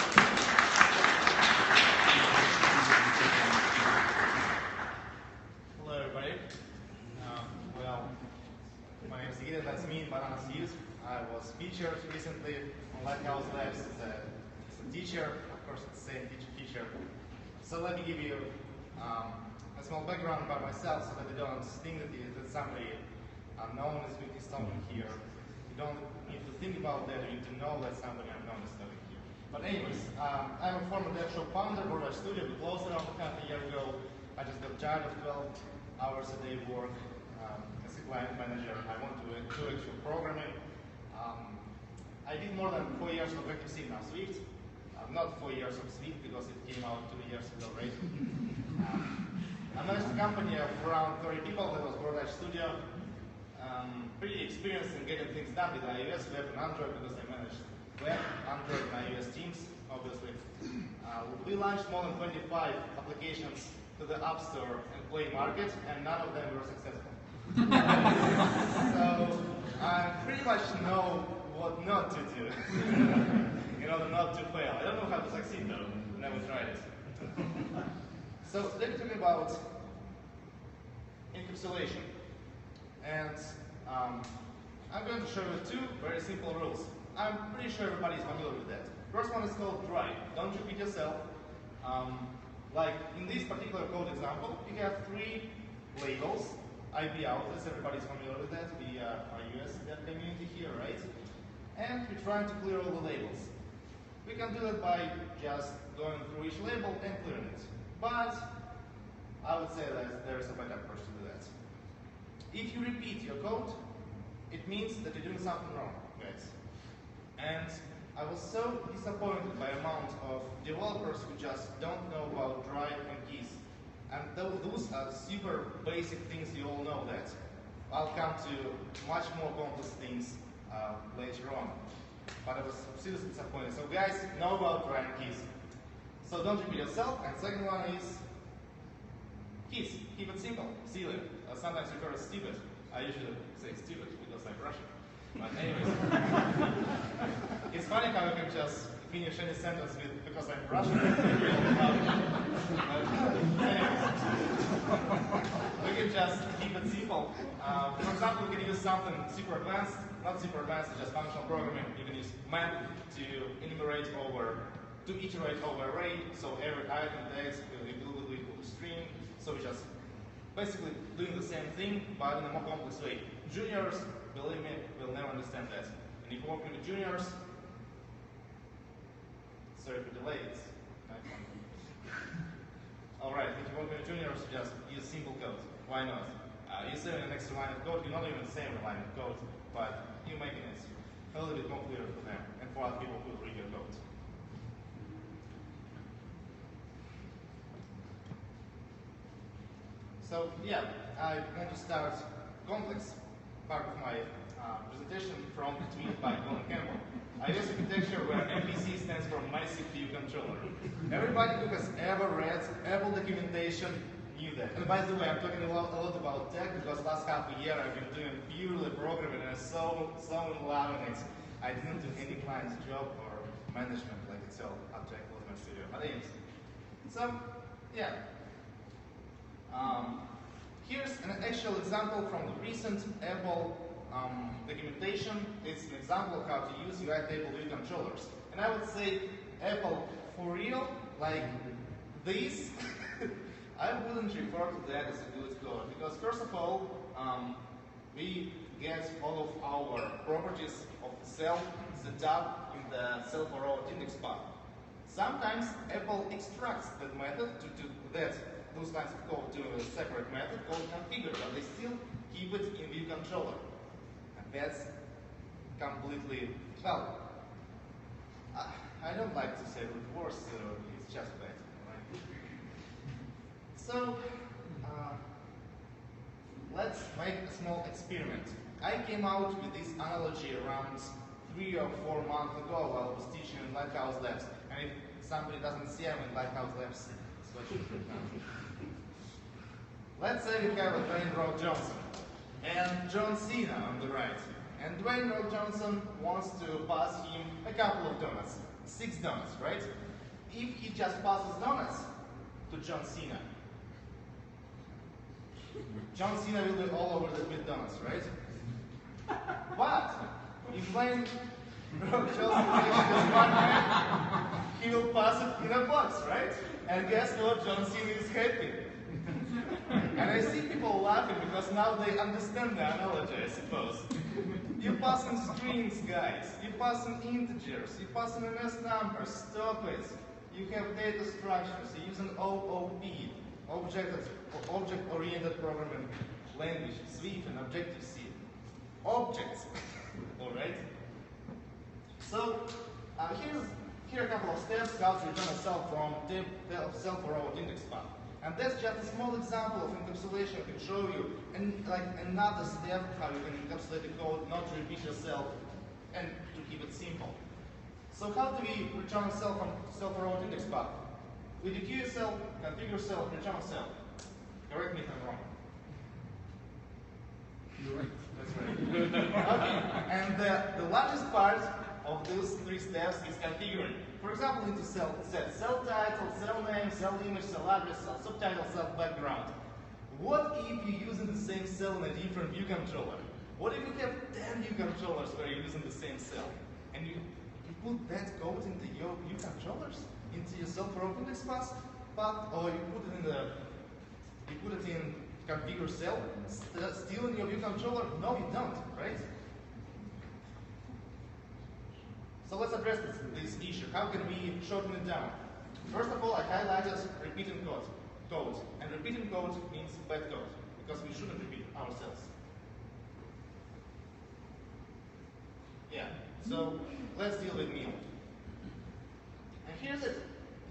Hello, everybody. Well, my name is Nikita, that's me in Banana Seeds. I was featured recently on Lighthouse Labs as a teacher. Of course, it's the same teacher. So let me give you a small background about myself so that you don't think that somebody unknown is with this talking here. You don't need to think about that, you need to know that somebody unknown is talking here. But anyways, I'm a former dev shop founder, DoorDash Studio. We closed around half a year ago. I just got tired of 12 hours a day work as a client manager. I want to do actual programming. I did more than 4 years of Active-Sync now Swift. Not 4 years of Swift because it came out 2 years ago, right? I managed a company of around 30 people. That was DoorDash Studio. Pretty experienced in getting things done with iOS, web, and Android because I managed web, Android, and iOS teams, obviously. We launched more than 25 applications to the App Store and Play Market, and none of them were successful. So I pretty much know what not to do in order not to fail. I don't know how to succeed though, never tried it. So let me talk about encapsulation. And I'm going to show you two very simple rules. I'm pretty sure everybody is familiar with that. First one is called dry. Don't repeat yourself. Like in this particular code example, you have three labels. IP outlets, everybody's familiar with that. We are iOS dev community here, right? And we're trying to clear all the labels. We can do that by just going through each label and clearing it. But I would say that there is a better approach to do that. If you repeat your code, it means that you're doing something wrong, guys. And I was so disappointed by the amount of developers who just don't know about dry and keys. And those are super basic things, you all know that. I'll come to much more complex things later on. But I was seriously disappointed. So guys, know about dry and keys. So don't repeat yourself. And second one is keys. Keep it simple, silly. Sometimes refer to stupid. I usually say stupid because I'm Russian. But anyways, it's funny how you can just finish any sentence with because I'm Russian. Anyways, we can just keep it simple. For example, we can use something super advanced, not super advanced, just functional programming. You can use map to iterate over array. So every item text will equal to string. So we just basically doing the same thing, but in a more complex way. Juniors, believe me, will never understand that. And if you're working with juniors, sorry for delays. Alright, if you're working with juniors, just use simple code. Why not? You're saving an extra line of code, you're not even saving a line of code, but you're making it a little bit more clear for them and for other people who read your code. So yeah, I want to start complex part of my presentation from tweet by Colin Campbell. iOS architecture where MPC stands for Massive View Controller. Everybody who has ever read Apple documentation knew that. And by the way, I'm talking a lot about tech because last half a year I've been doing purely programming and I'm so in love in it. I didn't do any client's job or management like itself after I closed my studio. But anyways, so yeah. Here's an actual example from the recent Apple documentation. It's an example of how to use UI table view controllers. And I would say, Apple, for real, like this, I wouldn't refer to that as a good code. Because first of all, we get all of our properties of the cell set up in the cell for row index path. Sometimes Apple extracts that method those lines of code to a separate method called configure, but they still keep it in view controller. And that's completely, well, I don't like to say root worse, so it's just bad, right? So, let's make a small experiment. I came out with this analogy around 3 or 4 months ago while I was teaching in Lighthouse Labs. And if somebody doesn't see, I'm in Lighthouse Labs. Let's say we have a Dwayne Rock Johnson and John Cena on the right. And Dwayne Rock Johnson wants to pass him a couple of donuts, 6 donuts, right? If he just passes donuts to John Cena, John Cena will be all over the McDonald's, right? But if Dwayne Rock Johnson is one man, he will pass it in a box, right? And guess what? John Cena is happy. And I see people laughing because now they understand the analogy, I suppose. You pass in strings, guys. You pass in integers. You pass in MS numbers, stoppages. You have data structures. You use an OOP, object-oriented programming language, Swift and Objective-C. Objects, all right? So here are a couple of steps how to return a cell from cell for row index path. And that's just a small example of encapsulation I can show you, and like another step how you can encapsulate the code, not to repeat yourself, and to keep it simple. So how do we return a cell from cell for row index path? We decue a cell, configure a cell, return a cell. Correct me if I'm wrong. You're right. That's right. Okay, and the largest part of those 3 steps is configuring. For example, into set cell title, cell name, cell image, cell address, cell subtitle, cell background. What if you're using the same cell in a different view controller? What if you have 10 view controllers where you're using the same cell? And you put that code into your view controllers, into your cell for open index path, or you put it in configure cell, still in your view controller? No, you don't, right? So let's address this issue. How can we shorten it down? First of all, I highlighted repeating code. And repeating code means bad code, because we shouldn't repeat ourselves. Yeah, so let's deal with meal. And here's it.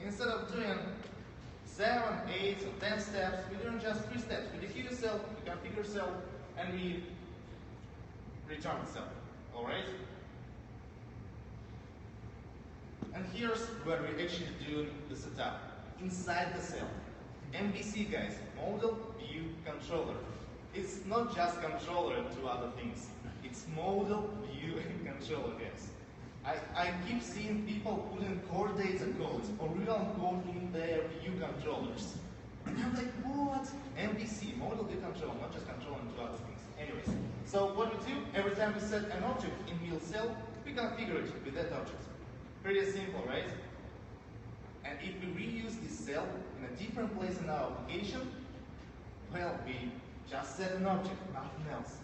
Instead of doing 7, 8, or 10 steps, we're doing just 3 steps. We decode cell, we configure cell, and we return the cell. All right? And here's where we actually do the setup. Inside the cell. MVC, guys, Model View Controller. It's not just controller and 2 other things. It's Model View Controller, guys. I keep seeing people putting core data codes or real code in their view controllers. And I'm like, what? MVC, Model View Controller, not just controller and 2 other things. Anyways, so what we do, every time we set an object in real cell, we configure it with that object. Pretty simple, right? And if we reuse this cell in a different place in our application, well, we just set an object, nothing else.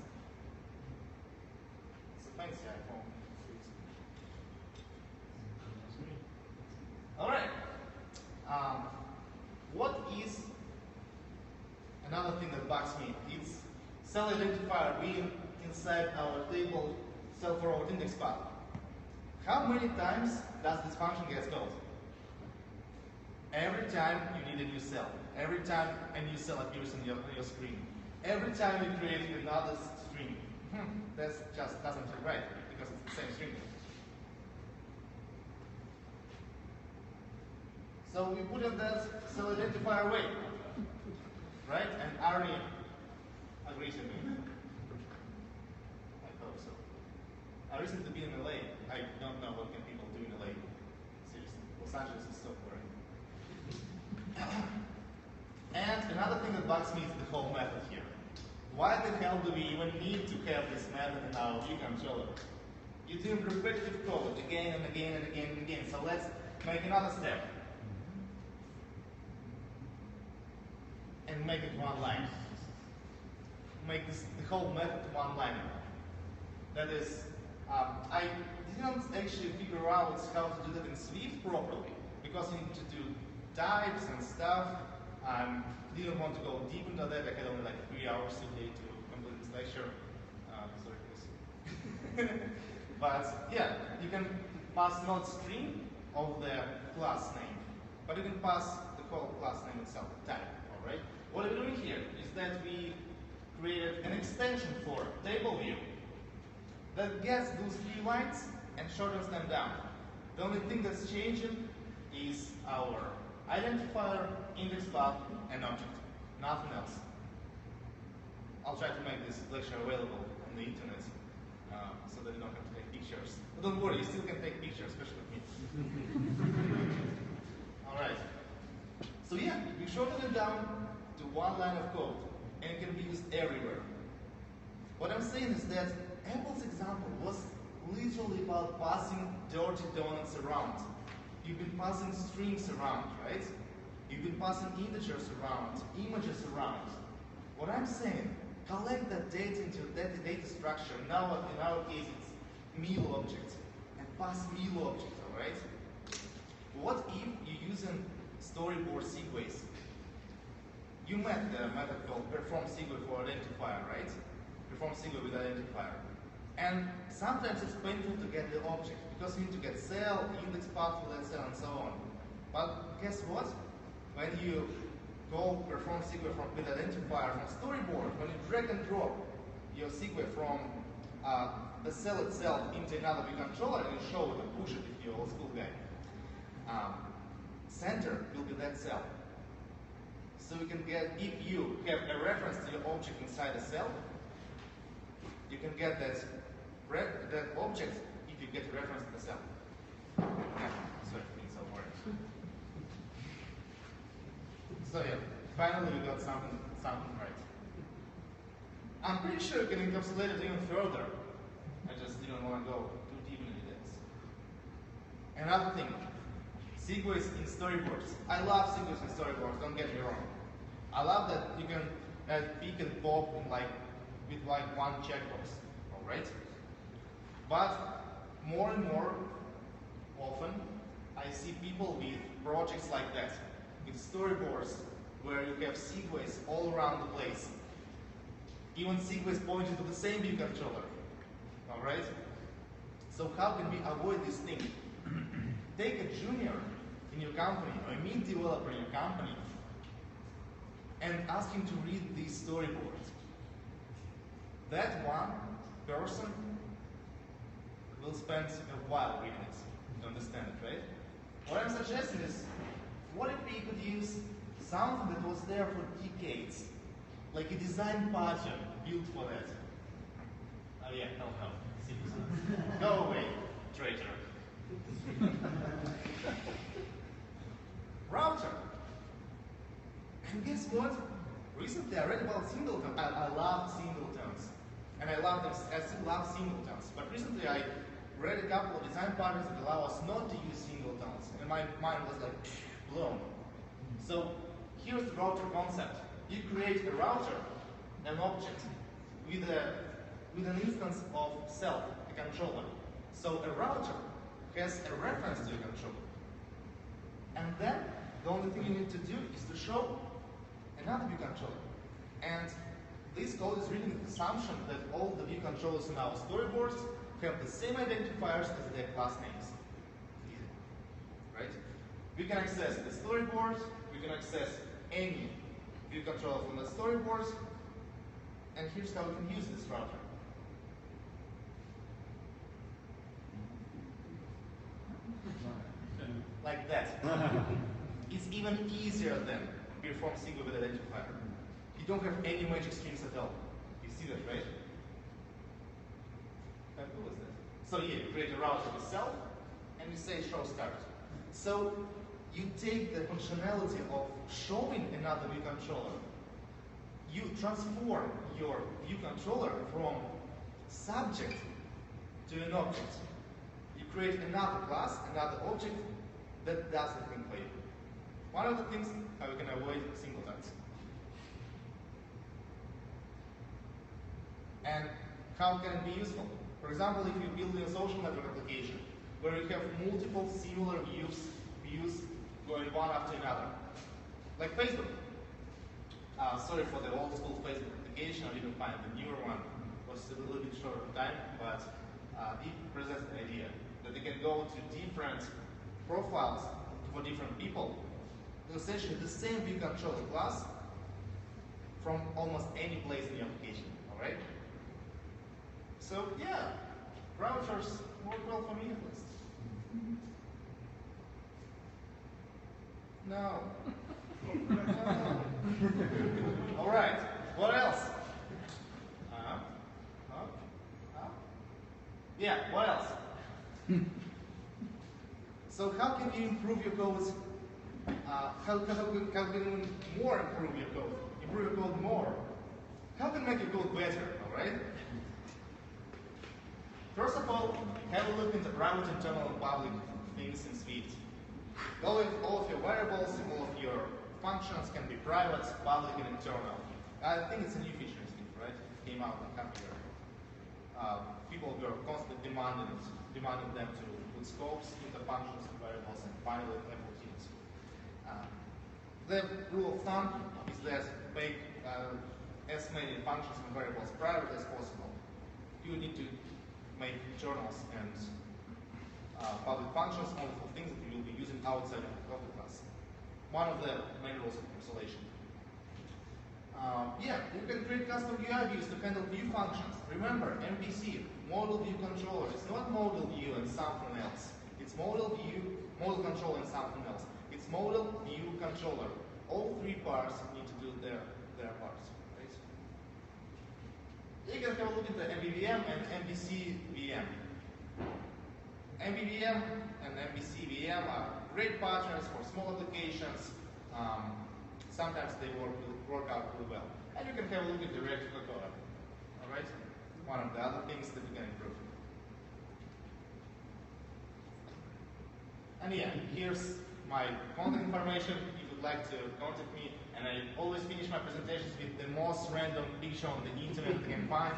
It's a fancy iPhone. All right. What is another thing that bugs me? It's cell identifier being inside our table cell for our index path. How many times does this function get called? Every time you need a new cell. Every time a new cell appears on your screen. Every time you create another string. That just doesn't feel right because it's the same string. So we put in that cell identifier away. Right? And Arnie agrees with me. I hope so. I recently been in LA. I don't know what can people do in LA. Seriously. Los Angeles is so boring. And another thing that bugs me is the whole method here. Why the hell do we even need to have this method in our view controller? You're doing repetitive code again and again and again and again. So let's make another step. And make it one line. Make this the whole method one line. That is, I didn't actually figure out how to do that in Swift properly because you need to do types and stuff. Didn't want to go deep into that. I had only like 3 hours today to complete this lecture. Sorry for this. But yeah, you can pass not string of the class name, but you can pass the whole class name itself, type. All right. What we're doing here is that we created an extension for table view that gets those 3 lines and shortens them down. The only thing that's changing is our identifier, index path, and object. Nothing else. I'll try to make this lecture available on the internet so that you don't have to take pictures. But don't worry, you still can take pictures, especially with me. All right. So yeah, we shorten it down to one line of code, and it can be used everywhere. What I'm saying is that Apple's example was literally about passing dirty donuts around. You've been passing strings around, right? You've been passing integers around, images around. What I'm saying, collect that data into that data structure. Now, in our case, it's meal object, and pass meal object, all right? What if you're using storyboard segues? You met the method called perform segue for identifier, right? Perform segue with identifier. And sometimes it's painful to get the object because you need to get cell, index path for that cell, and so on. But guess what? When you go perform segue with identifier from storyboard, when you drag and drop your segue from the cell itself into another view controller and you show it and push it if you're an old school guy, center will be that cell. So you can get, if you have a reference to your object inside a cell, you can get that object if you get a reference to the cell. Yeah, sorry for being so boring. So yeah, finally we got something right. I'm pretty sure you can encapsulate it even further. I just didn't want to go too deep into this. Another thing, segues in storyboards. I love segues in storyboards, don't get me wrong. I love that you can pick and pop in with one checkbox, all right? But more and more often, I see people with projects like that, with storyboards where you have segues all around the place. Even segues pointing to the same view controller, all right? So how can we avoid this thing? Take a junior in your company or a mid developer in your company and ask him to read these storyboards. That one person will spend a while reading it to understand it, right? What I'm suggesting is, what if we could use something that was there for decades, like a design pattern built for that? Oh yeah, no. Go away, traitor. Router. And guess what? Recently I read about singletons. I love singletons. And I still love singletons. But recently I read a couple of design patterns that allow us not to use singletons. And my mind was like, blown. So here's the router concept. You create a router, an object, with an instance of self, a controller. So a router has a reference to a controller. And then the only thing you need to do is to show another view controller. And this code is written with the assumption that all the view controllers in our storyboards have the same identifiers as their class names. Easy. Right? We can access the storyboard, we can access any view controller from the storyboards, and here's how we can use this router. Like that. It's even easier than perform segue with identifier. You don't have any magic strings at all. You see that, right? How cool is that? So yeah, you create a router with self, and you say show start. So you take the functionality of showing another view controller, you transform your view controller from subject to an object. You create another class, another object that does the thing for you. One of the things how you can avoid singletons. And how can it be useful? For example, if you're building a social network application where you have multiple similar views going one after another, like Facebook. Sorry for the old school Facebook application, I didn't find the newer one. It was a little bit short of time, but it presents the idea that they can go to different profiles for different people to essentially the same view controller class from almost any place in the application, all right? So yeah, browsers work well for me at least. No. All right, what else? Yeah, what else? So how can you improve your code? How can you more improve your code? Improve your code more. How can you make your code better, all right? First of all, have a look into private, internal, and public things in Swift. All of your variables and all of your functions can be private, public, and internal. I think it's a new feature in Swift, right? It came out in half a year. People were constantly demanding them to put scopes into functions and variables and finally enable teams. The rule of thumb is that make as many functions and variables private as possible. You need to make journals and public functions only for things that you will be using outside of the class. One of the main rules of encapsulation. Yeah, you can create custom UI views to handle view functions. Remember, MVC, model view controller. It's not model view and something else. It's model view, model controller and something else. It's model view controller. All three parts need to do their parts. Right? You can have a look at the MVVM and MVC VM. MVVM and MVC VM are great partners for small applications. Sometimes they work out really well. And you can have a look at the Rectifier code. All right? One of the other things that you can improve. And yeah, here's my contact information. If you'd like to contact me, and I always finish my presentations with the most random picture on the internet I can find.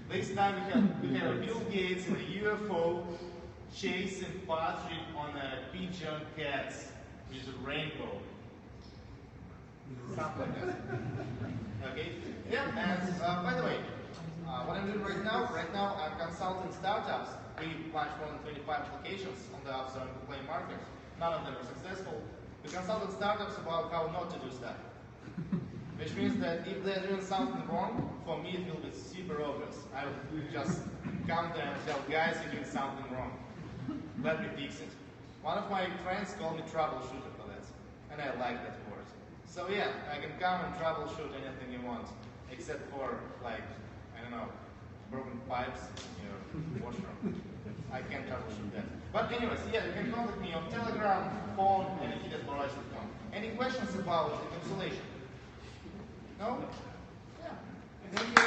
This time we have Bill Gates in a UFO chasing Patrick on a pigeon cat with a rainbow. Something like that. Okay? Yeah, and by the way, what I'm doing right now I'm consulting startups. We launched more than 25 applications on the App Store and Play market. None of them are successful. We consulted startups about how not to do stuff. Which means that if they're doing something wrong, for me it will be super obvious. I will just come there and tell, guys, you're doing something wrong. Let me fix it. One of my friends called me troubleshooter for that. And I like that word. So yeah, I can come and troubleshoot anything you want. Except for, like, I don't know, broken pipes in your washroom. I can't troubleshoot that. But anyways, yeah, you can contact me on Telegram, phone, and at Any questions about encapsulation? No? Yeah. Thank you.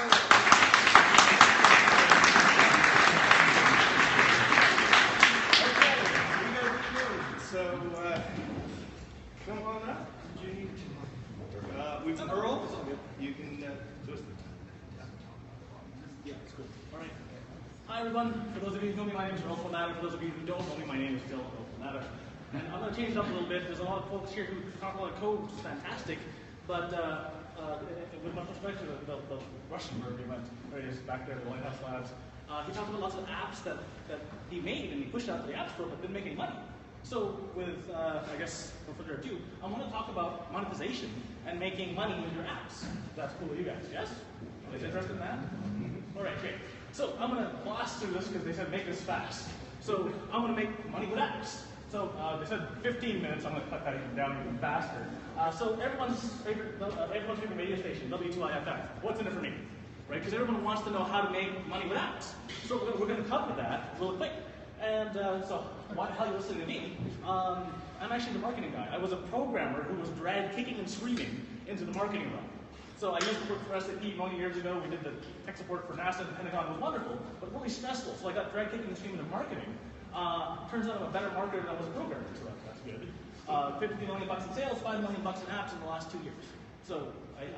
Okay, we got it going. So, come on up. With Earl, you can just. Yeah, it's cool. All right. Hi everyone. For those of you who know me, my name is Earl Fernanda. For those of you who don't know me, my name is still Earl Fernanda. And I'm going to change it up a little bit. There's a lot of folks here who talk a lot of code, which is fantastic. But with my perspective, the Russian bird we went, there he is back there at the White House Labs. He talked about lots of apps that he made and he pushed out to the App Store, but didn't make any money. So with, I guess, no further ado, I want to talk about monetization and making money with your apps. That's cool with you guys, yes? Anybody's interested in that? All right, great. So I'm going to blast through this because they said make this fast. So I'm going to make money with apps. So they said 15 minutes. I'm going to cut that even down even faster. So everyone's favorite radio station, W2IFM. What's in it for me? Right? Because everyone wants to know how to make money with apps. So we're going to cover that real quick. And so why the hell are you listening to me? I'm actually the marketing guy. I was a programmer who was dragged kicking and screaming into the marketing realm. So I used to work for SAP many years ago. We did the tech support for NASA and the Pentagon. It was wonderful, but really stressful. So I got dragged kicking and screaming into marketing. Turns out I'm a better marketer than I was a programmer, so that's good. 50 million bucks in sales, 5 million bucks in apps in the last 2 years. So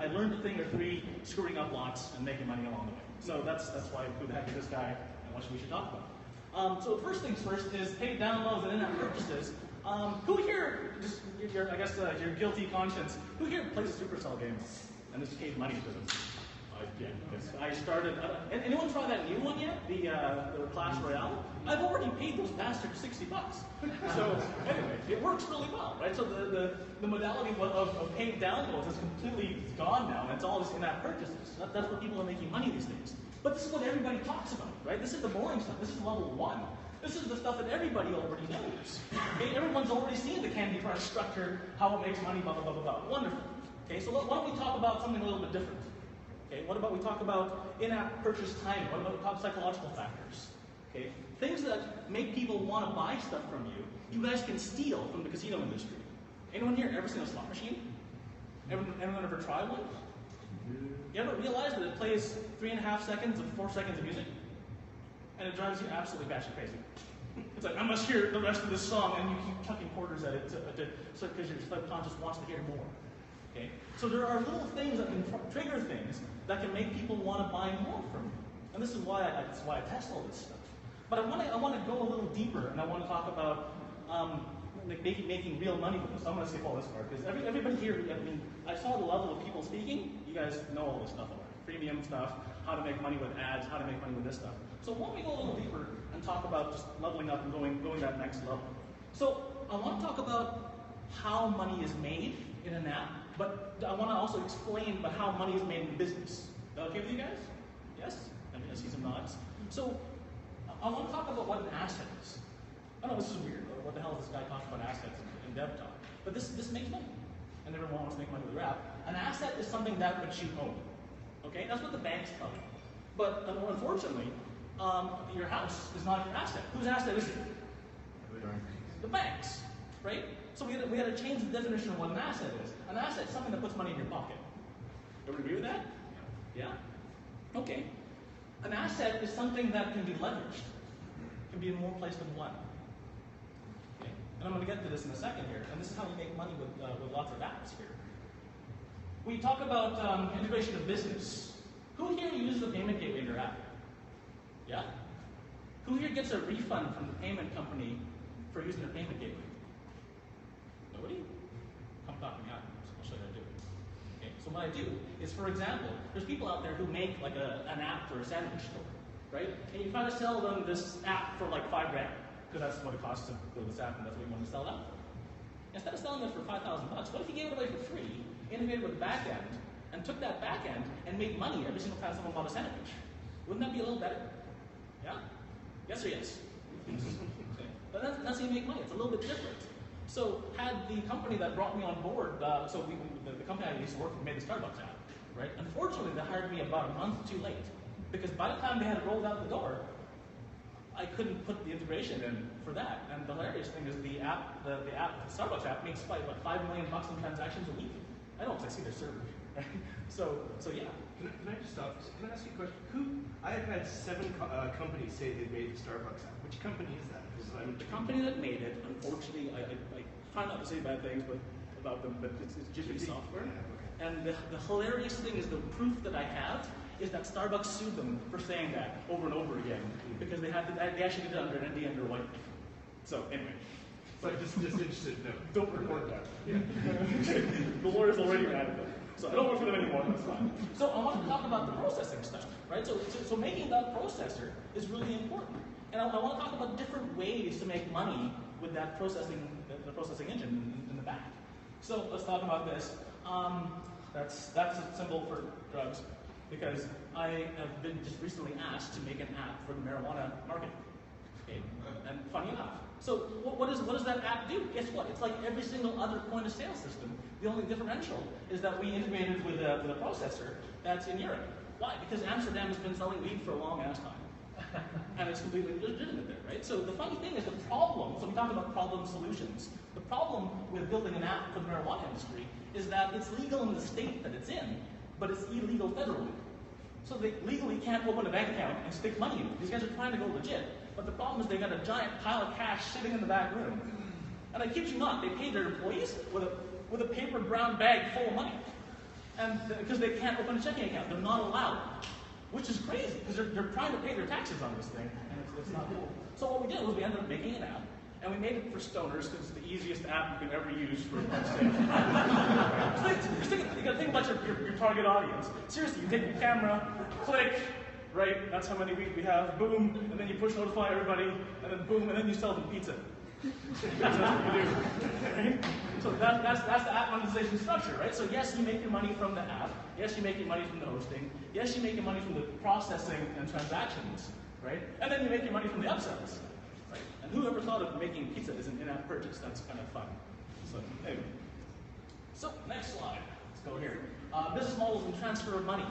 I learned a thing or three, screwing up lots and making money along the way. So that's why who the heck is this guy and what we should talk about. So first things first is paid downloads and in-app purchases. Who here, just I guess your guilty conscience, who here plays a Supercell game and has paid money for them? Yeah, I started. Anyone try that new one yet? The Clash Royale? I've already paid those bastards $60. So anyway, it works really well, right? So the modality of paid downloads is completely gone now, and it's all just in-app purchases. That's what people are making money these days. But this is what everybody talks about, right? This is the boring stuff. This is level 1. This is the stuff that everybody already knows. Okay? Everyone's already seen the Candy Crush structure, how it makes money, blah, blah, blah, blah, blah. Wonderful. Okay, so why don't we talk about something a little bit different? Okay, what about we talk about in-app purchase timing? What about we talk psychological factors? Okay, things that make people want to buy stuff from you, you guys can steal from the casino industry. Anyone here ever seen a slot machine? Anyone ever tried one? You ever realize that it plays 3.5 seconds of 4 seconds of music? And it drives you absolutely batshit crazy. It's like, I must hear the rest of this song, and you keep chucking quarters at it because your subconscious wants to hear more. Okay? So there are little things that can trigger things that can make people want to buy more from you. And this is why I test all this stuff. But I want to go a little deeper, and I want to talk about making real money with this. So I'm going to skip all this part, because everybody here, I mean, I saw the level of people speaking. You guys know all this stuff already. Premium stuff, how to make money with ads, how to make money with this stuff. So why don't we go a little deeper and talk about just leveling up and going that next level. So I want to talk about how money is made in an app, but I want to also explain about how money is made in business. Is that okay with you guys? Yes? I see some nods. So I want to talk about what an asset is. I know this is weird. What the hell is this guy talking about assets in dev talk? But this makes money. And everyone wants to make money with their app. An asset is something that which you own. Okay? That's what the banks tell you. But unfortunately, your house is not your asset. Whose asset is it? The banks, right? So we had to change the definition of what an asset is. An asset is something that puts money in your pocket. Everyone agree with that? Yeah? Okay. An asset is something that can be leveraged. It can be in more places than one. Okay? And I'm going to get to this in a second here. And this is how you make money with lots of apps here. We talk about integration of business. Who here uses the payment gateway in their app? Yeah? Who here gets a refund from the payment company for using their payment gateway? Nobody? Come talk to me afterwards. I'll show you how to do it. Okay, so what I do is, for example, there's people out there who make like an app for a sandwich store, right? And you try to sell them this app for like $5 grand, because that's what it costs to build this app, and that's what you want to sell it out for. Instead of selling it for $5,000, what if you gave it away for free, integrated with the back end, and took that back end and made money every single time someone bought a sandwich? Wouldn't that be a little better? Yeah? Yes or yes? Okay. But that's how you make money. It's a little bit different. So had the company that brought me on board, the company I used to work with made the Starbucks app, right? Unfortunately, they hired me about a month too late, because by the time they had it rolled out the door, I couldn't put the integration in for that. And the hilarious thing is the Starbucks app makes like what, $5 million in transactions a week. I don't see their server, right? So yeah. Can I just stop? Can I ask you a question? I have had 7 companies say they made the Starbucks app. Which company is that? The company that made it, unfortunately, I try not to say bad things about them, but it's Jiffy Software. Yeah, okay. And the hilarious thing is the proof that I have is that Starbucks sued them for saying that over and over again, because they actually did it under an NDA under a white. So anyway. So just interested, no. Don't report that. Yeah. The lawyer's already mad at them. So I don't work for them anymore, that's fine. So I want to talk about the processing stuff, right? So making that processor is really important. And I want to talk about different ways to make money with that processing, the processing engine in the back. So let's talk about this. That's a symbol for drugs, because I have been just recently asked to make an app for the marijuana market. Okay? And funny enough. So what does that app do? Guess what? It's like every single other point of sale system. The only differential is that we integrated with a processor that's in Europe. Why? Because Amsterdam has been selling weed for a long ass time. And it's completely legitimate there, right? So the funny thing is the problem, so we talked about problem solutions. The problem with building an app for the marijuana industry is that it's legal in the state that it's in, but it's illegal federally. So they legally can't open a bank account and stick money in it. These guys are trying to go legit, but the problem is they got a giant pile of cash sitting in the back room. And I kid you not, they pay their employees with a paper brown bag full of money. And because they can't open a checking account, they're not allowed. Which is crazy, because they're trying to pay their taxes on this thing, and it's not cool. So what we did was we ended up making an app, and we made it for stoners, because it's the easiest app you can ever use for you gotta think about your target audience. Seriously, you take your camera, click, right, that's how many we have, boom, and then you push notify everybody, and then boom, and then you sell them pizza. That's what you do. Right? So that's the app monetization structure, right? So yes, you make your money from the app. Yes, you make your money from the hosting. Yes, you make your money from the processing and transactions, right? And then you make your money from the upsells, right? And who ever thought of making pizza as an in-app purchase? That's kind of fun. So anyway. So next slide. Let's go here. Business models and transfer of money.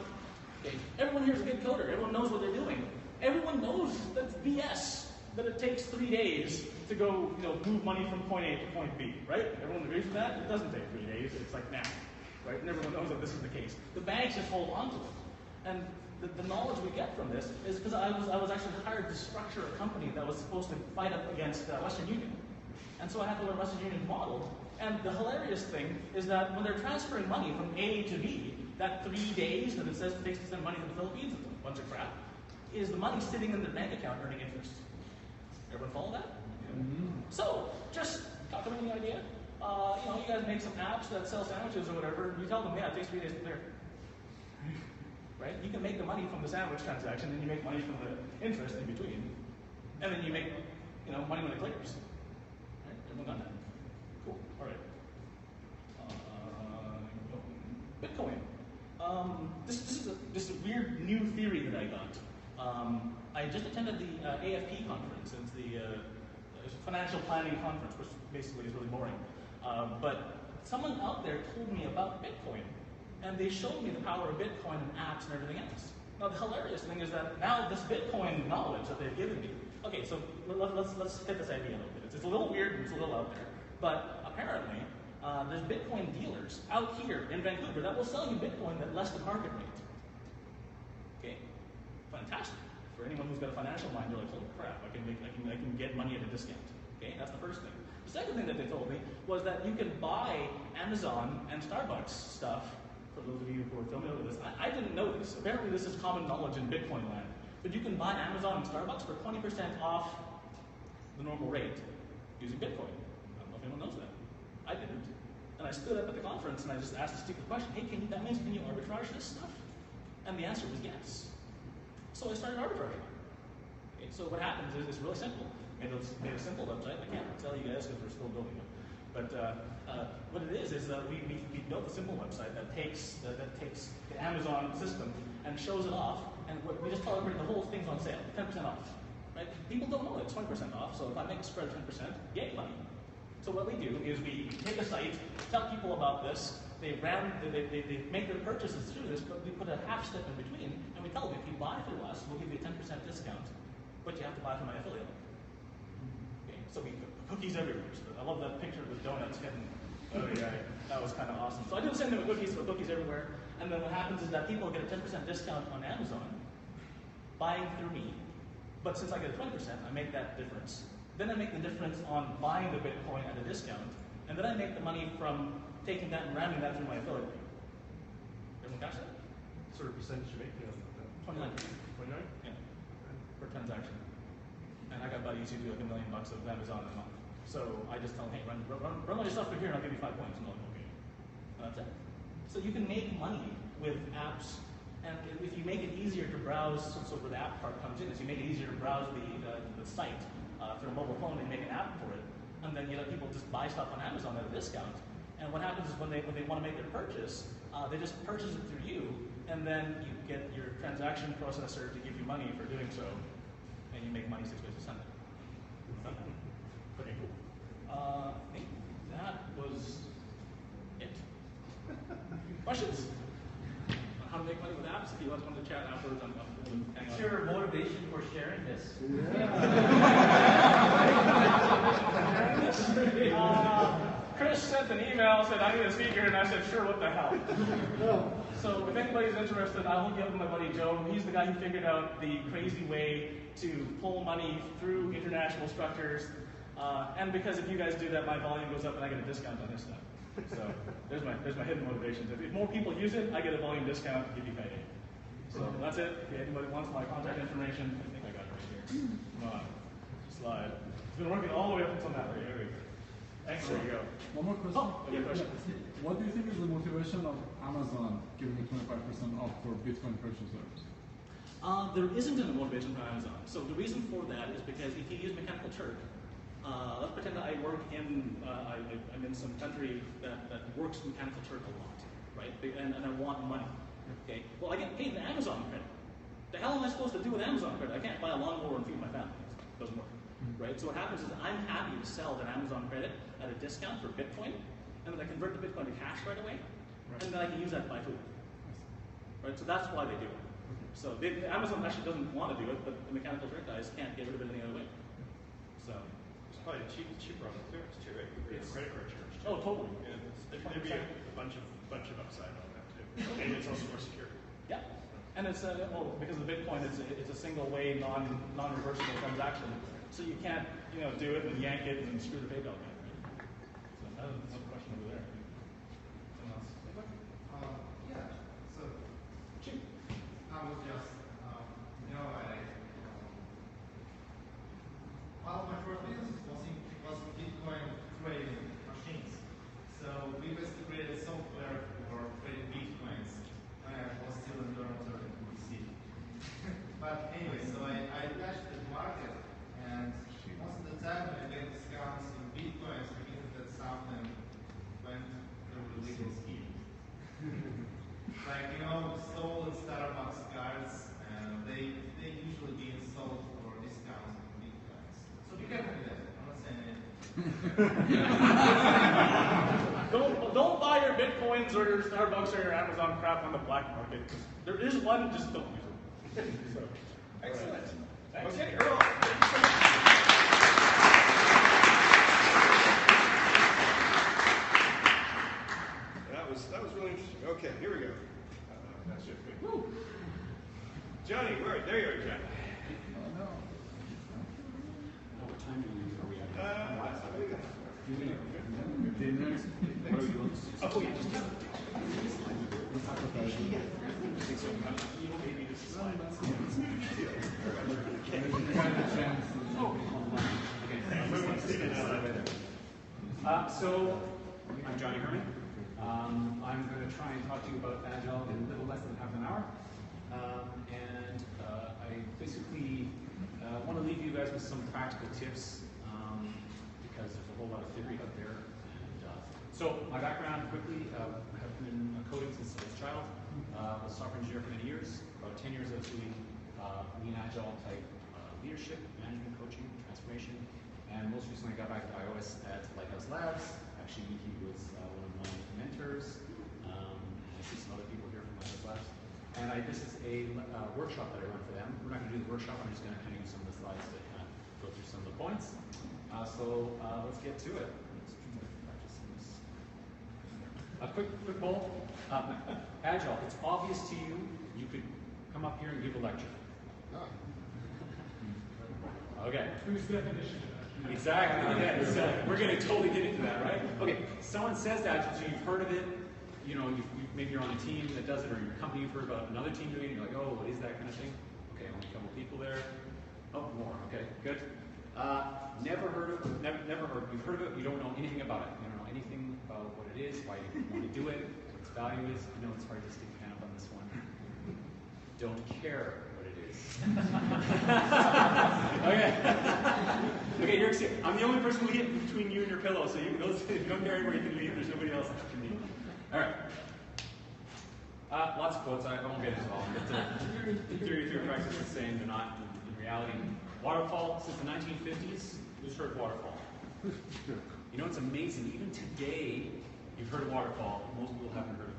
Okay. Everyone here is a good coder. Everyone knows what they're doing. Everyone knows that's BS. That it takes 3 days to go, move money from point A to point B, right? Everyone agrees with that? It doesn't take 3 days. It's like now, right? And everyone knows that this is the case. The banks just hold on to it. And the knowledge we get from this is because I was actually hired to structure a company that was supposed to fight up against Western Union. And so I had to learn Western Union's model. And the hilarious thing is that when they're transferring money from A to B, that 3 days that it says it takes to send money to the Philippines, it's a bunch of crap, is the money sitting in their bank account earning interest. Everyone follow that? Mm-hmm. So, just got any idea? You guys make some apps that sell sandwiches or whatever. You tell them, yeah, it takes 3 days to clear. Right? You can make the money from the sandwich transaction, and you make money from the interest in between, and then you make, money when it clears. Right? Everyone got that? Cool. All right. Bitcoin. This is a weird new theory that I got. I just attended the AFP conference. It's the financial planning conference, which basically is really boring. But someone out there told me about Bitcoin, and they showed me the power of Bitcoin and apps and everything else. Now the hilarious thing is that now this Bitcoin knowledge that they've given me. Okay, so let's fit this idea a little bit. It's a little weird and it's a little out there, but apparently there's Bitcoin dealers out here in Vancouver that will sell you Bitcoin at less than market rate. Okay, fantastic. For anyone who's got a financial mind, you're like, holy crap, I can get money at a discount. Okay, that's the first thing. The second thing that they told me was that you can buy Amazon and Starbucks stuff. For those of you who are familiar with this, I didn't know this. Apparently, this is common knowledge in Bitcoin land. But you can buy Amazon and Starbucks for 20% off the normal rate using Bitcoin. I don't know if anyone knows that. I didn't. And I stood up at the conference and I just asked a stupid question. Hey, can you arbitrage this stuff? And the answer was yes. So I started arbitraging. Okay, so what happens is it's really simple. Made a simple website. I can't tell you guys because we're still building it. But what it is that we built a simple website that takes the Amazon system and shows it off, and we just tell everybody the whole thing's on sale, 10% off. Right? People don't know it's 20% off. So if I make a spread 10%, yay money. So what we do is we take a site, tell people about this. They make their purchases through this, but we put a half step in between, and we tell them if you buy through us, we'll give you a 10% discount, but you have to buy from my affiliate. Okay, so we put cookies everywhere. So I love that picture of the donuts getting. Oh yeah, that was kind of awesome. So I do the same thing with cookies. Put cookies everywhere, and then what happens is that people get a 10% discount on Amazon, buying through me. But since I get a 20%, I make that difference. Then I make the difference on buying the Bitcoin at a discount, and then I make the money from taking that and ramming that through my affiliate. Everyone catch that? What sort of percentage you make? 29. 29? Yeah. Per transaction. And I got buddies who do like $1 million of Amazon a month. So I just tell them, hey, run all your stuff through here and I'll give you 5 points. And they're like, okay. That's it. So you can make money with apps, and if you make it easier to browse, so where the app part comes in, is you make it easier to browse the site through a mobile phone and make an app for it, and then you let people just buy stuff on Amazon at a discount. And what happens is when they want to make their purchase, they just purchase it through you, and then you get your transaction processor to give you money for doing so, and you make money 6 ways to send it. Pretty cool. I think that was it. Questions? On how to make money with apps? If you want to chat afterwards, I'm hang What's on. your motivation for sharing this? Chris sent an email, said, I need a speaker, and I said, sure, what the hell? So if anybody's interested, I'll hook you up with my buddy Joe. He's the guy who figured out the crazy way to pull money through international structures. And because if you guys do that, my volume goes up and I get a discount on his stuff. So there's my hidden motivations. If more people use it, I get a volume discount, give you payday. So that's it. If anybody wants my contact information, I think I got it right here. Come on, slide. It's been working all the way up until now. There we go. Excellent. There you go. One more question. Oh, yeah, question. What do you think is the motivation of Amazon giving a 25% off for Bitcoin purchasers? There isn't a motivation for Amazon. So the reason for that is because if you use Mechanical Turk, let's pretend that I work in, I'm in some country that works Mechanical Turk a lot, right? And I want money. Okay. Well, I get paid an Amazon credit. The hell am I supposed to do with Amazon credit? I can't buy a lawnmower and feed my family. It doesn't work. Right? So what happens is I'm happy to sell that Amazon credit at a discount for Bitcoin, and then I convert the Bitcoin to cash right away, and then I can use that to buy food. Right? So that's why they do it. So Amazon actually doesn't want to do it, but the Mechanical Turk guys can't get rid of it any other way. So It's probably cheaper on the clearance too, right? It's credit card charge. oh, totally. Yeah, there'd be a bunch of upside on that too, and it's also more secure. Yeah. And it's well, because of the Bitcoin, it's a single way, non-reversible transaction. So you can't, do it and yank it and screw the PayPal guy. Right? So that's a question over there. Someone else? Yeah. So, I was just, one of my first businesses was Bitcoin trading machines. So we basically created software for trading Bitcoins when I was still in dormitory in DC. But anyway, so I attached the market, and most of the time when I get discounts in Bitcoins, it means that something went through the legal scheme. Like, stolen Starbucks cards, and they usually being sold for discounts in Bitcoins. So be careful with that. I'm not saying anything. Don't buy your Bitcoins or your Starbucks or your Amazon crap on the black market. There is one, just don't use it. So, Excellent. Right. Okay, Earl. Thank you so much. That was really interesting. Okay, here we go. That's it. Woo. Johnny, there you are, Johnny. What time are we at? What do we got? 15 minutes? What are we doing? Oh, yeah, just So, I'm Johnny Herman. I'm going to try and talk to you about Agile in a little less than half an hour. I basically want to leave you guys with some practical tips because there's a whole lot of theory out there. So, my background quickly, I have been coding since I was a child. Was a software engineer for many years. About 10 years I was doing lean agile type leadership, management, coaching, transformation. And most recently I got back to iOS at Lighthouse Labs. Actually, he was one of my mentors. I see some other people here from Lighthouse Labs. And this is a workshop that I run for them. We're not going to do the workshop, I'm just going to kind of use some of the slides to kind of go through some of the points. Let's get to it. A quick poll. Agile, it's obvious to you, you could come up here and give a lecture. Okay. Whose definition? Exactly. Okay. So we're going to totally get into that, right? Okay. Someone says Agile, so you've heard of it. Maybe you're on a team that does it, or your company you've heard about another team doing it. You're like, oh, what is that kind of thing? Okay, only a couple people there. Oh, more. Okay, good. Never heard of it. Never heard. You've heard of it. You don't know anything about it. You don't know anything about what it is, why you want to do it, what its value is. I know it's hard to stick your hand up on this one. Don't care what it is. Okay. Okay, you're excited. I'm the only person who hit between you and your pillow, so you don't care where you can leave. There's nobody else after me. All right. Lots of quotes. I won't get into all of them. But theory practice is saying they're not in reality. Waterfall since the 1950s. Who's heard waterfall? It's amazing. Even today, you've heard of waterfall. Most people haven't even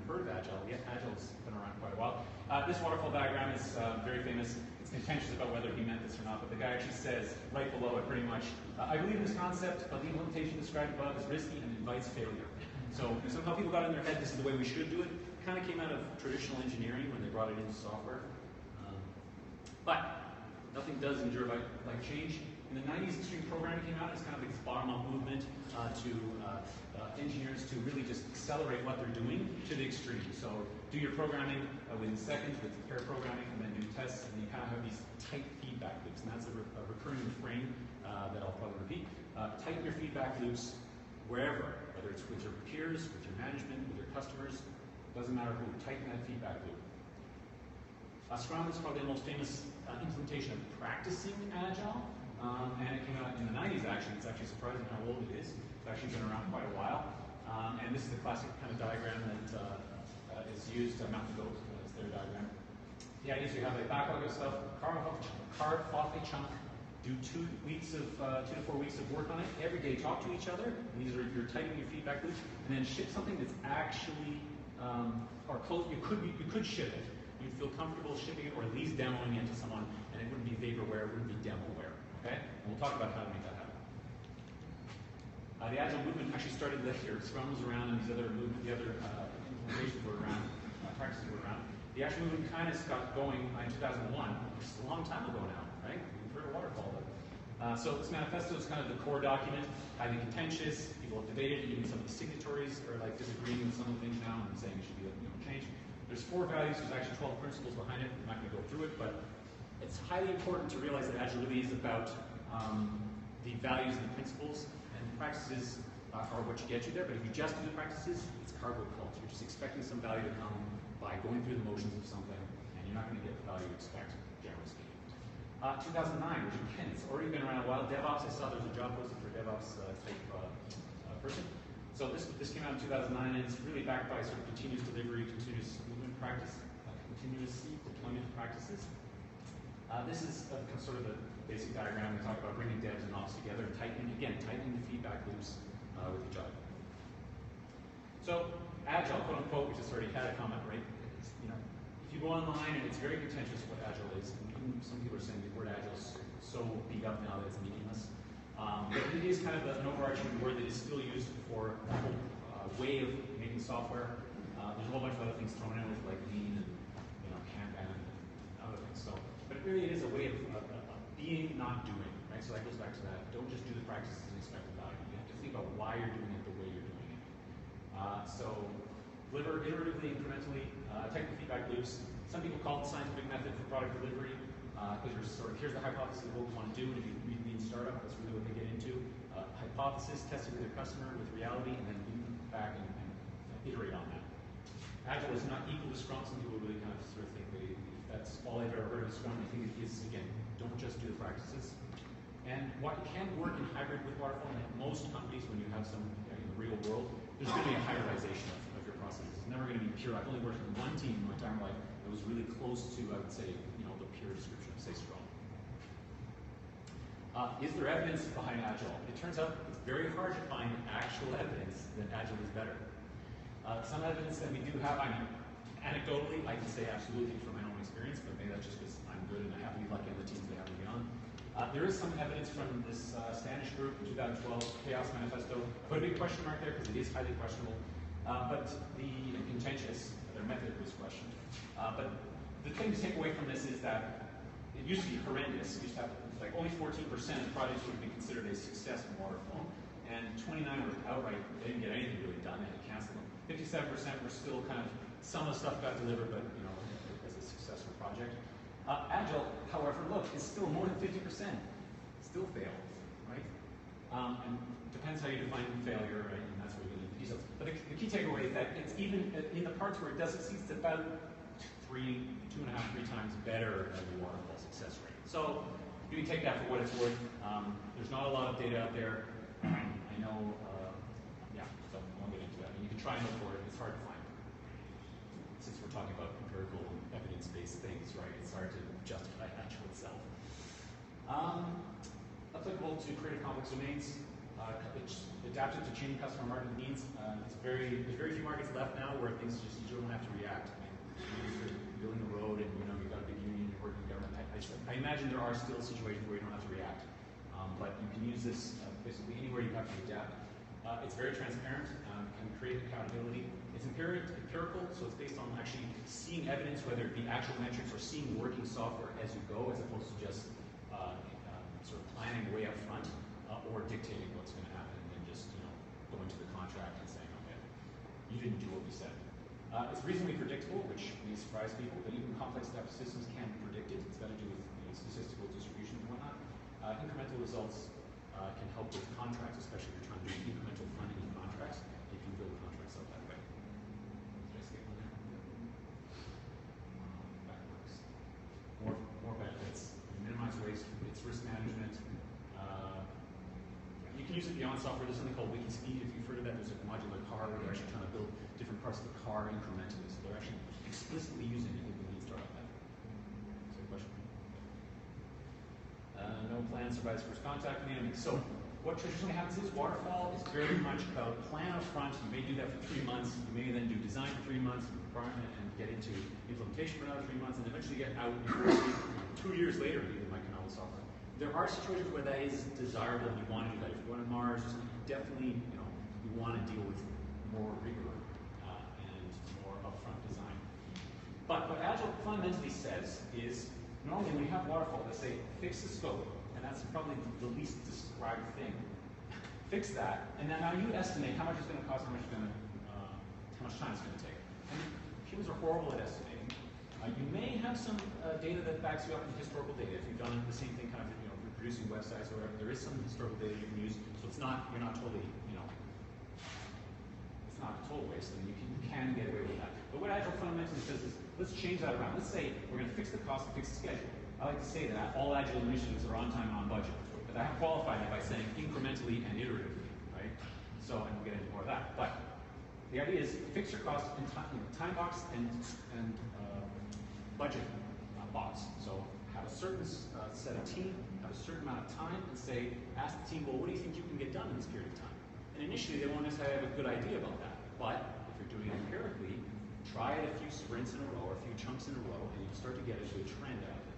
heard of Agile. Yet Agile's been around quite a while. This waterfall diagram is very famous. It's contentious about whether he meant this or not, but the guy actually says right below it pretty much, I believe in this concept, but the implementation described above is risky and invites failure. So somehow people got in their head this is the way we should do it. Kind of came out of traditional engineering when they brought it into software. But nothing does endure like change. In the 90s, extreme programming came out. It's kind of like this bottom-up movement to engineers to really just accelerate what they're doing to the extreme. So do your programming within seconds with pair programming, and then do tests, and you kind of have these tight feedback loops. And that's a recurring refrain that I'll probably repeat. Tighten your feedback loops wherever, whether it's with your peers, with your management, with your customers, doesn't matter who, tighten that feedback loop. Scrum is probably the most famous implementation of practicing Agile, and it came out in the 90s actually. It's actually surprising how old it is. It's actually been around quite a while. And this is the classic kind of diagram that is used, Mountain Goat is their diagram. The idea is you have a backlog of stuff, carve off a chunk, do 2 to 4 weeks of work on it, every day talk to each other, and these are, you're tightening your feedback loops, and then ship something that's actually, or close, you could ship it. You'd feel comfortable shipping it or at least demoing it to someone, and it wouldn't be vaporware, it wouldn't be demoware, okay? And we'll talk about how to make that happen. The Agile movement actually started later. Scrum was around, and the other implementations were around, practices were around. The Agile movement kind of got going in 2001, which is a long time ago now, right? We've heard of waterfall, but so this manifesto is kind of the core document, highly contentious. People have debated, even some of the signatories are like disagreeing with some of the things now and saying it should be changed. There's 4 values, there's actually 12 principles behind it. I'm not going to go through it, but it's highly important to realize that Agile really is about the values and the principles, and the practices are what you get you there, but if you just do the practices, it's cargo cult. You're just expecting some value to come by going through the motions of something, and you're not going to get the value you expect, generally speaking. 2009, which again, it's already been around a while. DevOps, I saw there's a job posting for a DevOps type person. So this came out in 2009, and it's really backed by sort of continuous delivery, continuous movement practice, continuous deployment practices. This is sort of the basic diagram. We talk about bringing devs and ops together and tightening the feedback loops with each other. So Agile, quote unquote, we just already had a comment, right? If you go online, and it's very contentious what Agile is. And some people are saying the word Agile is so beat up now that it's meaningless. But it is kind of an overarching word that is still used for the whole way of making software. There's a whole bunch of other things thrown in with like Lean and Kanban and other things. So, but really it is a way of being, not doing, right? So that goes back to that. Don't just do the practices and expect the value. You have to think about why you're doing it the way you're doing it. So deliver iteratively, incrementally, technical feedback loops. Some people call it the scientific method for product delivery. Because you're sort of, here's the hypothesis of what we want to do, and if you read Lean Startup, that's really what they get into. Hypothesis, test it with your customer, with reality, and then lean back and iterate on that. Agile is not equal to Scrum. Some people really kind of sort of think that's all they've ever heard of Scrum. I think it is, again, don't just do the practices. And what can work in hybrid with waterfall, and at most companies, when you have some in the real world, there's going to be a hybridization of your processes. It's never going to be pure. I've only worked in one team in my entire life that was really close to, I would say, the pure description of, say, Scrum. Is there evidence behind Agile? It turns out it's very hard to find actual evidence that Agile is better. Some evidence that we do have, anecdotally, I can say absolutely from my own experience, but maybe that's just because I'm good and I happen to be lucky on the teams they happen to be on. There is some evidence from this Spanish group in 2012, Chaos Manifesto. Put a big question mark there because it is highly questionable, but contentious. Their method was questioned. But the thing to take away from this is that it used to be horrendous. It used to have like only 14% of projects would be considered a success in waterfall, and 29 were outright, they didn't get anything really done, they had to cancel them. 57% were still kind of, some of the stuff got delivered, but as a successful project. Agile, however, look, is still more than 50%. Still failed, right? And depends how you define failure, right? And that's where you get into details. But the key takeaway is that it's even in the parts where it does succeed, it's about 3 times better than the waterfall success rate. So you can take that for what it's worth. There's not a lot of data out there. I know, so I won't get into that. You can try and look for it. It's hard to find. Since we're talking about empirical evidence-based things, right? It's hard to justify Agile itself. Applicable to creative complex domains. It's adapted to changing customer market needs. There's very few markets left now where things just, you don't have to react. you're building a road and you've got a big union, you're working in government. I imagine there are still situations where you don't have to react, but you can use this basically anywhere you have to adapt. It's very transparent, can create accountability. It's empirical, so it's based on actually seeing evidence, whether it be actual metrics or seeing working software as you go, as opposed to just sort of planning way up front or dictating what's going to happen and then just going to the contract and saying, okay, you didn't do what we said. It's reasonably predictable, which may surprise people, but even complex adaptive systems can be predicted. It's got to do with statistical distribution and whatnot. Incremental results can help with contracts, especially if you're trying to do incremental funding in contracts. You can build contracts out that way. Did I skip one there? That works. More benefits. Minimize waste. It's risk management. You can use it beyond software. There's something called Wikispeed. If you've heard of that, there's a modular car where they're actually trying to build different parts of the car incrementally. So they're actually explicitly using it in the lead startup method. Is there a question? No plan survives first contact in the enemy. So what traditionally happens is waterfall is very much about plan up front. You may do that for 3 months. You may then do design for 3 months and get into implementation for another 3 months, and eventually get out 2 years later, you might come out with software. There are situations where that is desirable and you want to do that. If you're going to Mars, definitely you want to deal with more rigor and more upfront design. But what Agile fundamentally says is, normally when you have waterfall, they say fix the scope, and that's probably the least described thing. Fix that, and then now you estimate how much it's going to cost, how much time it's going to take. And humans are horrible at estimating. You may have some data that backs you up in historical data. If you've done the same thing, kind of reproducing websites or whatever, there is some historical data you can use. So you're not totally, it's not a total waste, and you can get away with that. But what Agile fundamentally says is, let's change that around. Let's say we're going to fix the cost and fix the schedule. I like to say that all Agile initiatives are on time and on budget, but I have qualified that by saying incrementally and iteratively, right? So, and we'll get into more of that. But the idea is fix your cost in time box and budget box. So have a certain set of team, have a certain amount of time, and say, ask the team, well, what do you think you can get done in this period of time? And initially, they won't necessarily have a good idea about that. But if you're doing it empirically, try it a few sprints in a row or a few chunks in a row, and you can start to get into a trend out of it.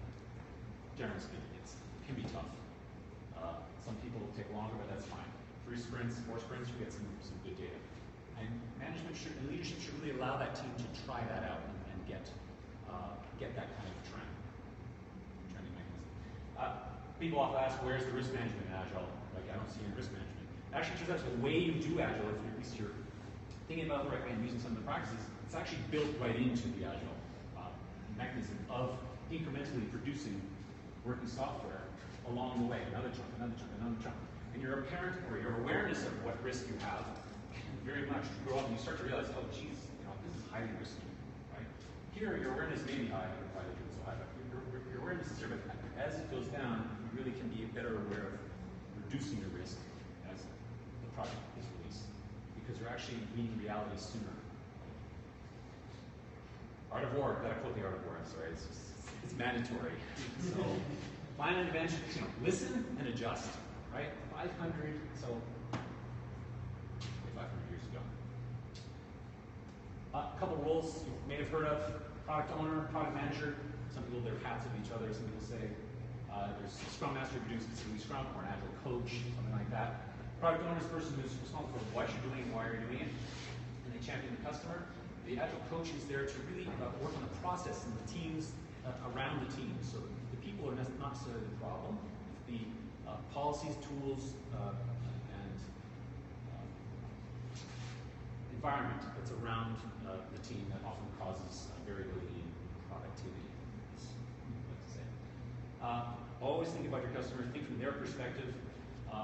Generally speaking, it can be tough. Some people take longer, but that's fine. 3 sprints, 4 sprints, you get some good data. And management and leadership should really allow that team to try that out and get that kind of trending mechanism. People often ask, where's the risk management in Agile? Like, I don't see any risk management. Actually, it turns out the way you do Agile, if at least you're thinking about the right way and using some of the practices, it's actually built right into the Agile mechanism of incrementally producing working software along the way, another chunk, another chunk, another chunk. And your apparent or your awareness of what risk you have can very much grow up and you start to realize, oh geez, this is highly risky, right? Here, your awareness may be high, why they do it so high, but your awareness is here, but as it goes down, you really can be better aware of reducing your risk as the project is released, because you're actually meeting reality sooner. Art of War, gotta quote the Art of War, I'm sorry, it's mandatory. So, plan an intervention, listen and adjust, right? 500 years ago. A couple roles you may have heard of: product owner, product manager. Some people, they're hats of each other. Some people say there's a Scrum Master if you're doing specifically Scrum, or an Agile coach, something like that. Product owner is the person who's responsible for what you're doing and why you're doing it, and they champion the customer. The Agile coach is there to really work on the process and the teams around the team. So the people are not necessarily the problem. It's the policies, tools, and environment that's around the team that often causes variability in productivity, as we like to say. Always think about your customers, think from their perspective.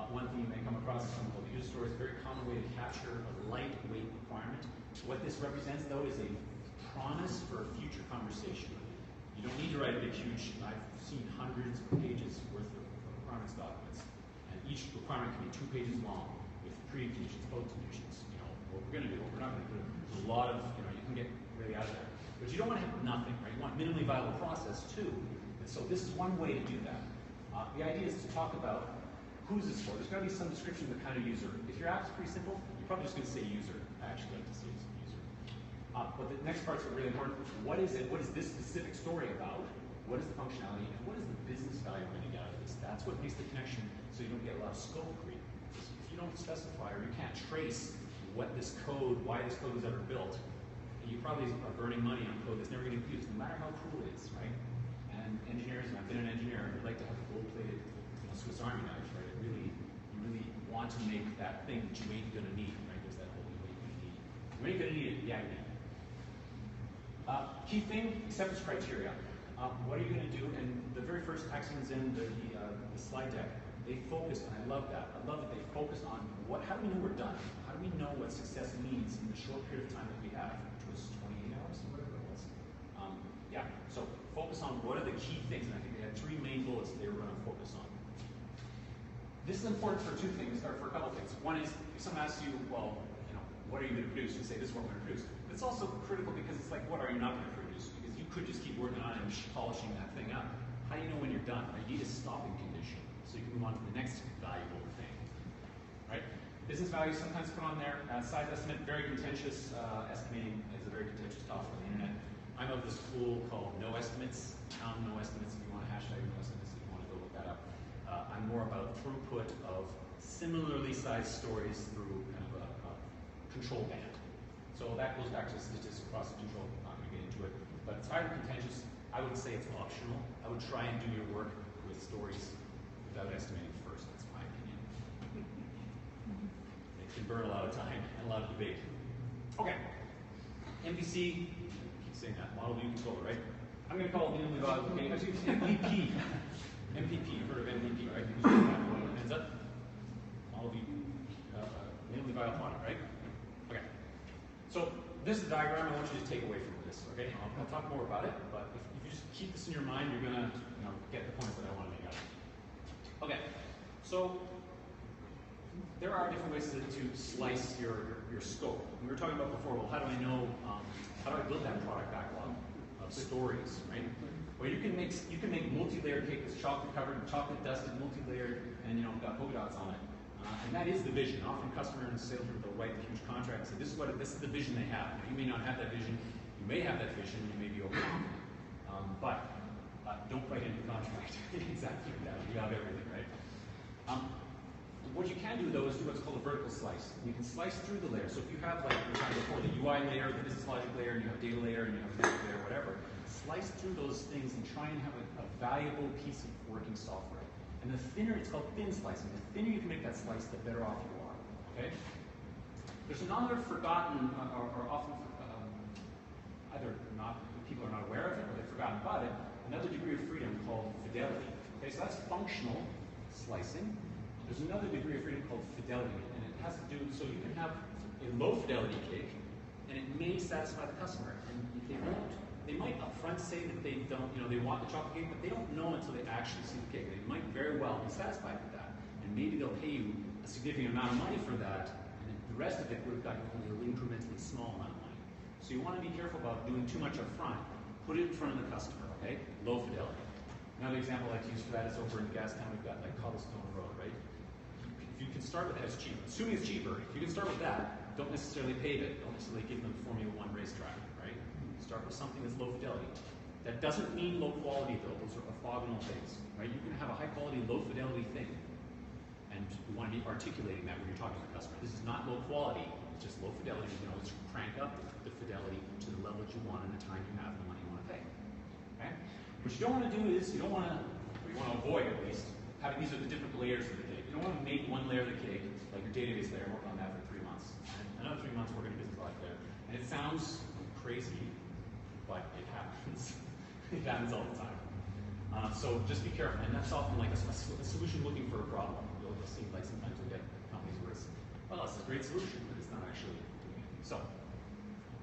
One thing you may come across is something called the user story. It's a very common way to capture a lightweight requirement. What this represents, though, is a promise for a future conversation. You don't need to write a big, huge, I've seen hundreds of pages worth of requirements documents. And each requirement can be 2 pages long with pre-conditions, post-conditions, what we're going to do, what we're not going to do. There's a lot of, you can get really out of there. But you don't want to have nothing, right? You want a minimally viable process, too. And so this is one way to do that. The idea is to talk about who's this for. There's got to be some description of the kind of user. If your app's pretty simple, you're probably just going to say user. I actually like to say user. But the next part's really important. What is it? What is this specific story about? What is the functionality? And what is the business value we're going to get out of this? That's what makes the connection so you don't get a lot of scope creep. If you don't specify or you can't trace what this code, why this code was ever built, you probably are burning money on code that's never going to be used, no matter how cool it is, right? And engineers, and I've been an engineer, they like to have gold-plated Swiss Army knives, right? You really want to make that thing that you ain't going to need, right? There's that whole you ain't going to need. You ain't going to need it, yeah, you need it. Key thing, acceptance criteria. What are you going to do? And the very first axioms in the slide deck, they focus, and I love that. I love that they focus on how do we know we're done? How do we know what success means in the short period of time that we have, which was 28 hours, or whatever it was. Yeah, so focus on what are the key things, and I think they had 3 main bullets they were going to focus on. This is important for 2 things, or for a couple things. One is, if someone asks you, well, what are you going to produce? You say, this is what I'm going to produce. But it's also critical because it's like, what are you not going to produce? Because you could just keep working on it and polishing that thing up. How do you know when you're done? Right? You need a stopping condition so you can move on to the next valuable thing. Right? Business value sometimes put on there. Size estimate, very contentious. Estimating is a very contentious topic on the internet. I'm of the school called no estimates, pound no estimates if you want to hashtag no estimates if you want to go look that up. I'm more about throughput of similarly sized stories through kind of a control band. So that goes back to statistical process control. I'm not going to get into it, but it's highly contentious. I would say it's optional. I would try and do your work with stories without estimating first. That's my opinion. It can burn a lot of time and a lot of debate. Okay. MVC, keep saying that, model view controller, right? I'm going to call it minimally viable. Okay, MVP. MVP, you've heard of MVP, right? Hands up. Model view, minimally viable product, right? Okay. So this is a diagram I want you to take away from this, okay? I'll talk more about it, but if you just keep this in your mind, you're going to get the points that I want to make out of it. Okay, so there are different ways to slice your scope. We were talking about before, well, how do I know, how do I build that product backlog of stories, right? Well, you can make multi-layered cake that's chocolate covered, chocolate dusted, multi-layered, and got polka dots on it. And that is the vision. Often customer and sales group will write the huge contract and say, this is the vision they have. Now, you may not have that vision. You may have that vision. You may be overconfident. But don't write into the contract exactly like that. You have everything, right? What you can do, though, is do what's called a vertical slice. You can slice through the layer. So if you have, like we were talking before, the UI layer, the business logic layer, and you have data layer, and you have network layer, whatever, slice through those things and try and have a valuable piece of working software. And the thinner, it's called thin slicing. The thinner you can make that slice, the better off you are. Okay? There's another forgotten, or often either people are not aware of it or they've forgotten about it, another degree of freedom called fidelity. Okay, so that's functional slicing. There's another degree of freedom called fidelity, and it has to do, so you can have a low fidelity cake, and it may satisfy the customer, and they won't. They might upfront say that they don't, they want the chocolate cake, but they don't know until they actually see the cake. They might very well be satisfied with that, and maybe they'll pay you a significant amount of money for that, and the rest of it would have gotten only an incrementally small amount of money. So you want to be careful about doing too much up front. Put it in front of the customer, okay? Low fidelity. Another example I like to use for that is over in Gastown, we've got like Cobblestone Road, right? If you can start with that, it's cheap. Assuming it's cheaper, if you can start with that, don't necessarily pave it. Don't necessarily give them Formula 1 racetrack, right? Start with something that's low fidelity. That doesn't mean low quality, though. Those are orthogonal things, right? You can have a high quality, low fidelity thing, and you want to be articulating that when you're talking to the customer. This is not low quality, it's just low fidelity. You can always crank up the fidelity to the level that you want and the time you have and the money you want to pay. Okay? What you don't want to do is, you want to avoid at least, having these are the different layers of the cake. You don't want to make one layer of the cake, like your database layer, work on that for 3 months. And another 3 months work on your business logic layer. And it sounds crazy, but it happens. It happens all the time. So just be careful. And that's often like a solution looking for a problem. You'll see like sometimes you'll get companies where it's, well, it's a great solution, but it's not actually doing anything. So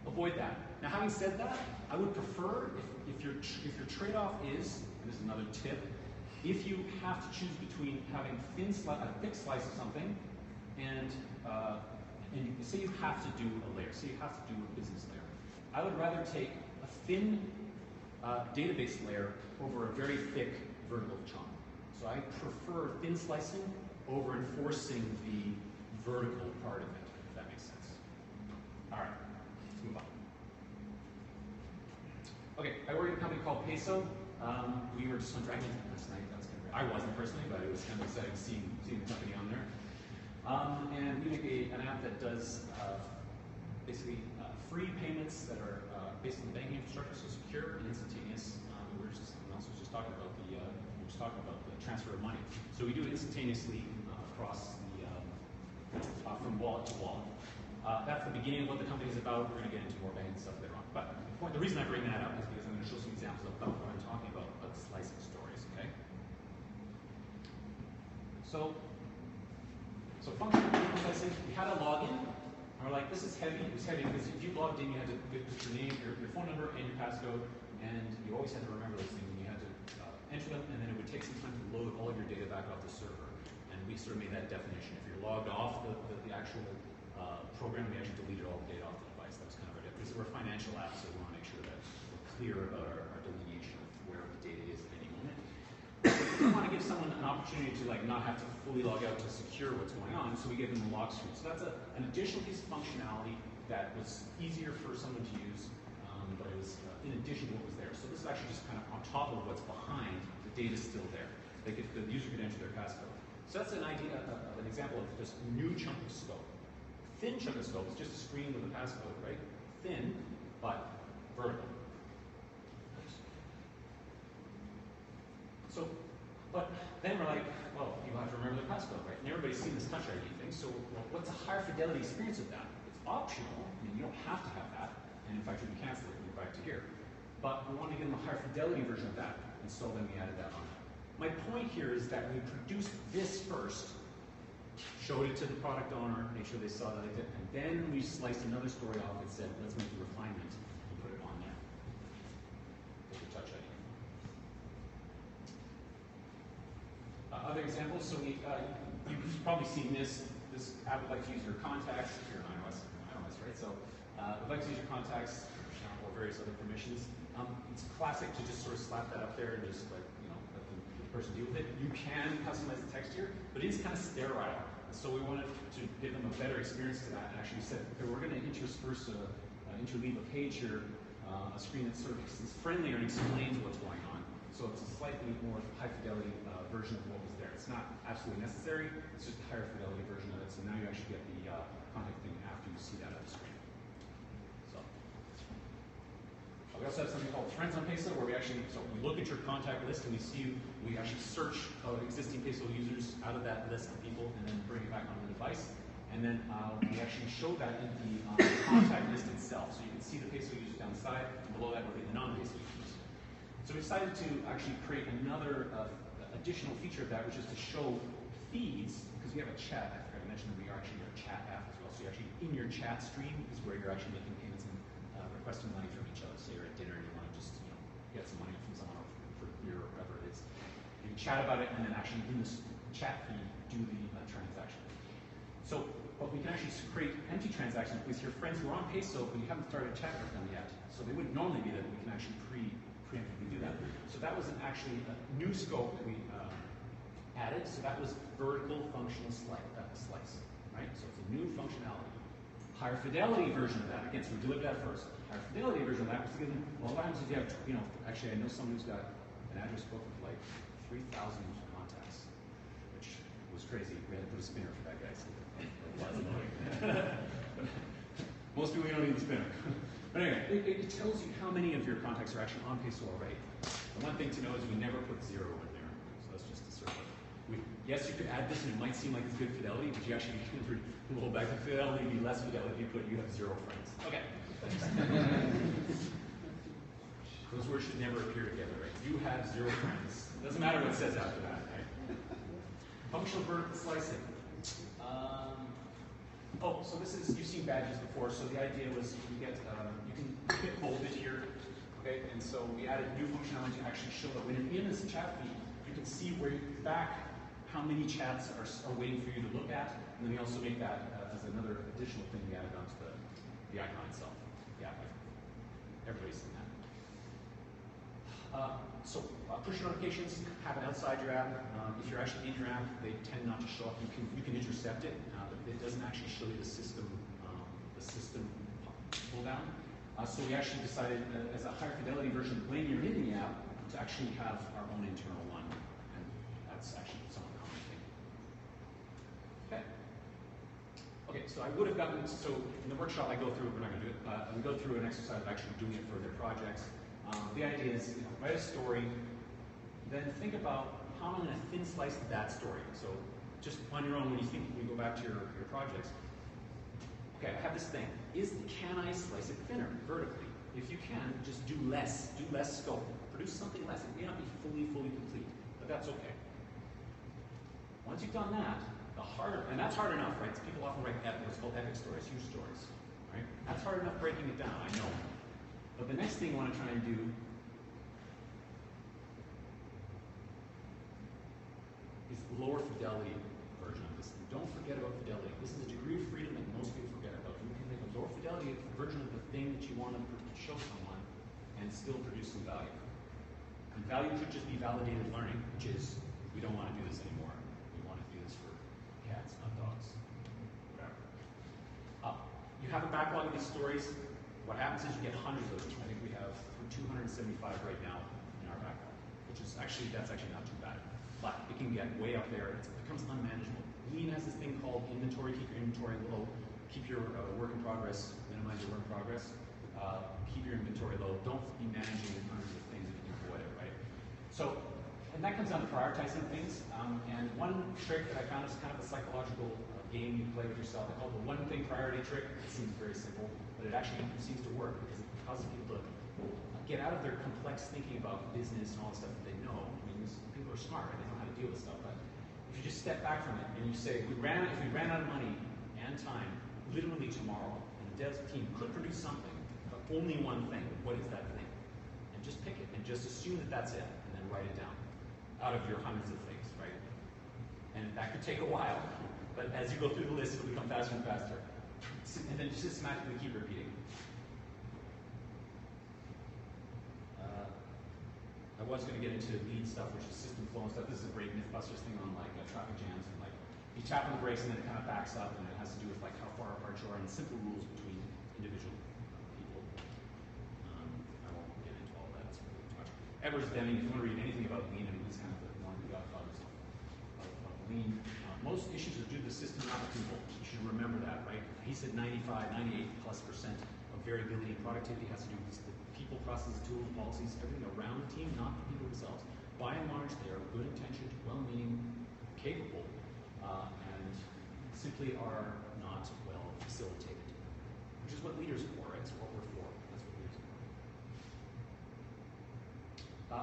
avoid that. Now, having said that, I would prefer if your trade-off is, and this is another tip, if you have to choose between having a thick slice of something and say you have to do a layer, say you have to do a business layer, I would rather take a thin database layer over a very thick vertical chunk. So I prefer thin slicing over enforcing the vertical part of it, if that makes sense. All right, let's move on. Peso. We were just on Dragon Den last night. That was kind of, I wasn't personally, but it was kind of exciting seeing the company on there. And we make an app that does basically free payments that are based on the banking infrastructure, so secure and instantaneous. Someone else was just talking about the transfer of money. So we do it instantaneously across the from wallet to wallet. That's the beginning of what the company is about. We're going to get into more banking stuff later on. But the reason I bring that up is because I'm going to show some examples about what I'm talking about slicing stories. Okay. So functional slicing. We had a login. And we're like, this is heavy. It was heavy because if you logged in, you had to put your name, your phone number, and your passcode, and you always had to remember those things. And you had to enter them, and then it would take some time to load all your data back off the server. And we sort of made that definition. If you're logged off the actual program, we actually deleted all the data off the device. That was kind of our definition. Because we're a financial app, so we want to make sure that we're clear about our delineation of where the data is at any moment. We want to give someone an opportunity to not have to fully log out to secure what's going on, so we give them a lock screen. So that's an additional piece of functionality that was easier for someone to use, but it was in addition to what was there. So this is actually just kind of on top of what's behind. The data's still there. The user could enter their passcode. So that's an idea, an example of just new chunk of scope. Thin chunk of scope is just a screen with a passcode, right? Thin, but vertical. So, but then we're like, well, people have to remember their passcode, right? And everybody's seen this Touch ID thing, so what's a higher fidelity experience of that? It's optional, I mean, you don't have to have that, and in fact, you can cancel it and go back to here. But we want to give them a higher fidelity version of that, and so then we added that on. My point here is that we produced this first, showed it to the product owner, made sure they saw that I did, and then we sliced another story off and said, let's make the refinement and put it on there. With the Touch ID. Other examples, so you've probably seen this. This app would like to use your contacts, if you're an iOS, right? So would like to use your contacts or various other permissions. It's classic to just sort of slap that up there and just let the person deal with it. You can customize the text here, but it is kind of sterile. So we wanted to give them a better experience to that, and actually said, okay, we're going to intersperse interleave a page here, a screen that sort of is friendlier and explains what's going on. So it's a slightly more high fidelity version of what was there. It's not absolutely necessary, it's just a higher fidelity version of it. So now you actually get the contact thing after you see that on the screen. So we also have something called Friends on Peso, where we look at your contact list and we actually search existing Peso users out of that list of people and then bring it back onto the device. And then we actually show that in the contact list itself. So you can see the Peso users down the side, and below that will be the non-Peso users. So we decided to actually create another additional feature of that, which is to show feeds, because we have a chat. I forgot to mention that we are actually a chat app as well. So you're actually in your chat stream is where you're actually making payments and requesting money from each other. So you're at dinner and you want to just get some money from someone or for beer or whatever it is. You can chat about it and then actually in this chat feed do the transaction. So, but we can actually create empty transactions with your friends who are on Peso, but you haven't started chatting with them yet. So they wouldn't normally be that, but we can actually preemptively do that. So that was actually a new scope that we added. So that was vertical functional slice, right? So it's a new functionality. Higher fidelity version of that, again, so we delivered that first. Higher fidelity version of that was to give them, well, what happens if you have, actually I know someone who's got an address book with like 3,000 contacts, which was crazy. We had to put a spinner for that guy. So most people, you don't need the spinner. But anyway, it tells you how many of your contacts are actually on Peso already. The one thing to know is we never put 0 in there. So that's just a sort of, yes, you could add this and it might seem like it's good fidelity, but you actually can roll back the fidelity, be less fidelity if you have 0 friends. Okay. Those words should never appear together, right? You have 0 friends. Doesn't matter what it says after that, right? Functional vertical slicing. So this is, you've seen badges before, so the idea was you can hit bolded here, okay? And so we added new functionality to actually show that when you're in this chat feed, you can see where back how many chats are waiting for you to look at, and then we also make that as another additional thing we added onto the icon itself. Yeah, everybody's seen that. Push notifications happen outside your app. If you're actually in your app, they tend not to show up. You can intercept it, but it doesn't actually show you the system pull down. So we actually decided, as a higher fidelity version of linear in the app, to actually have our own internal one. And that's actually a somewhat common thing. Okay. Okay, so I would have gotten, so in the workshop I go through, we're not going to do it, we go through an exercise of actually doing it for their projects. The idea is, write a story, then think about how am I going to thin slice that story. So just on your own, when you go back to your projects, okay, I have this thing. Can I slice it thinner, vertically? If you can, just do less scope. Produce something less. It may not be fully complete, but that's okay. Once you've done that, and that's hard enough, right? People often write what's called epic stories, huge stories, right? That's hard enough breaking it down, I know. But the next thing you want to try and do is lower fidelity version of this. Don't forget about fidelity. This is a degree of freedom that most people forget about. You can make a lower fidelity version of the thing that you want to show someone and still produce some value. And value could just be validated learning, which is, we don't want to do this anymore. We want to do this for cats, not dogs. Whatever. You have a backlog of these stories. What happens is you get hundreds of them. I think we have 275 right now in our backlog, which is actually, that's actually not too bad. But it can get way up there. It becomes unmanageable. Lean has this thing called inventory. Keep your inventory low. Keep your work in progress. Minimize your work in progress. Keep your inventory low. Don't be managing hundreds of things if you can avoid it, right? So, and that comes down to prioritizing things. And one trick that I found is kind of a psychological game you play with yourself. I call it the one thing priority trick. It seems very simple, but it actually seems to work because it causes people to get out of their complex thinking about business and all the stuff that they know. I mean, people are smart, right? They know how to deal with stuff. But if you just step back from it and you say, if we ran out of money and time, literally tomorrow, and the dev team could produce something, but only one thing, what is that thing? And just pick it and just assume that that's it, and then write it down out of your hundreds of things, right? And that could take a while, but as you go through the list, it'll become faster and faster. And then just systematically keep repeating. I was going to get into lead stuff, which is system flow and stuff. This is a great Mythbusters thing on like traffic jams, and like you tap on the brakes and then it kind of backs up, and it has to do with like how far apart you are and simple rules between individual people. I won't get into all that. It's really too much. Edwards Deming, if you want to read anything about lean, I mean, he's kind of one of the godfathers of lean. Most issues are due to the system, not the people. You should remember that, right? He said 95, 98+% of variability in productivity has to do with the people, processes, tools, policies, everything around the team, not the people themselves. By and large, they are good-intentioned, well-meaning, capable, and simply are not well facilitated, which is what leaders are for, right? It's what we're for. That's what leaders are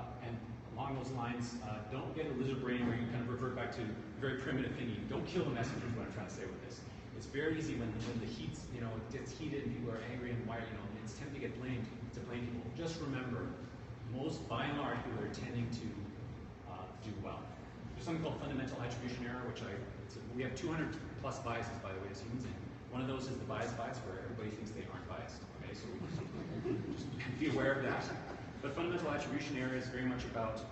for. And along those lines, don't get a lizard brain where you kind of revert back to very primitive thinking. Don't kill the messenger is what I'm trying to say with this. It's very easy when the heat's, it gets heated and people are angry and why, it's tempting to get blamed, to blame people. Just remember, by and large, people are tending to do well. There's something called fundamental attribution error, which we have 200+ biases, by the way, as humans, and one of those is the bias, where everybody thinks they aren't biased. Okay, so just be aware of that. But fundamental attribution error is very much about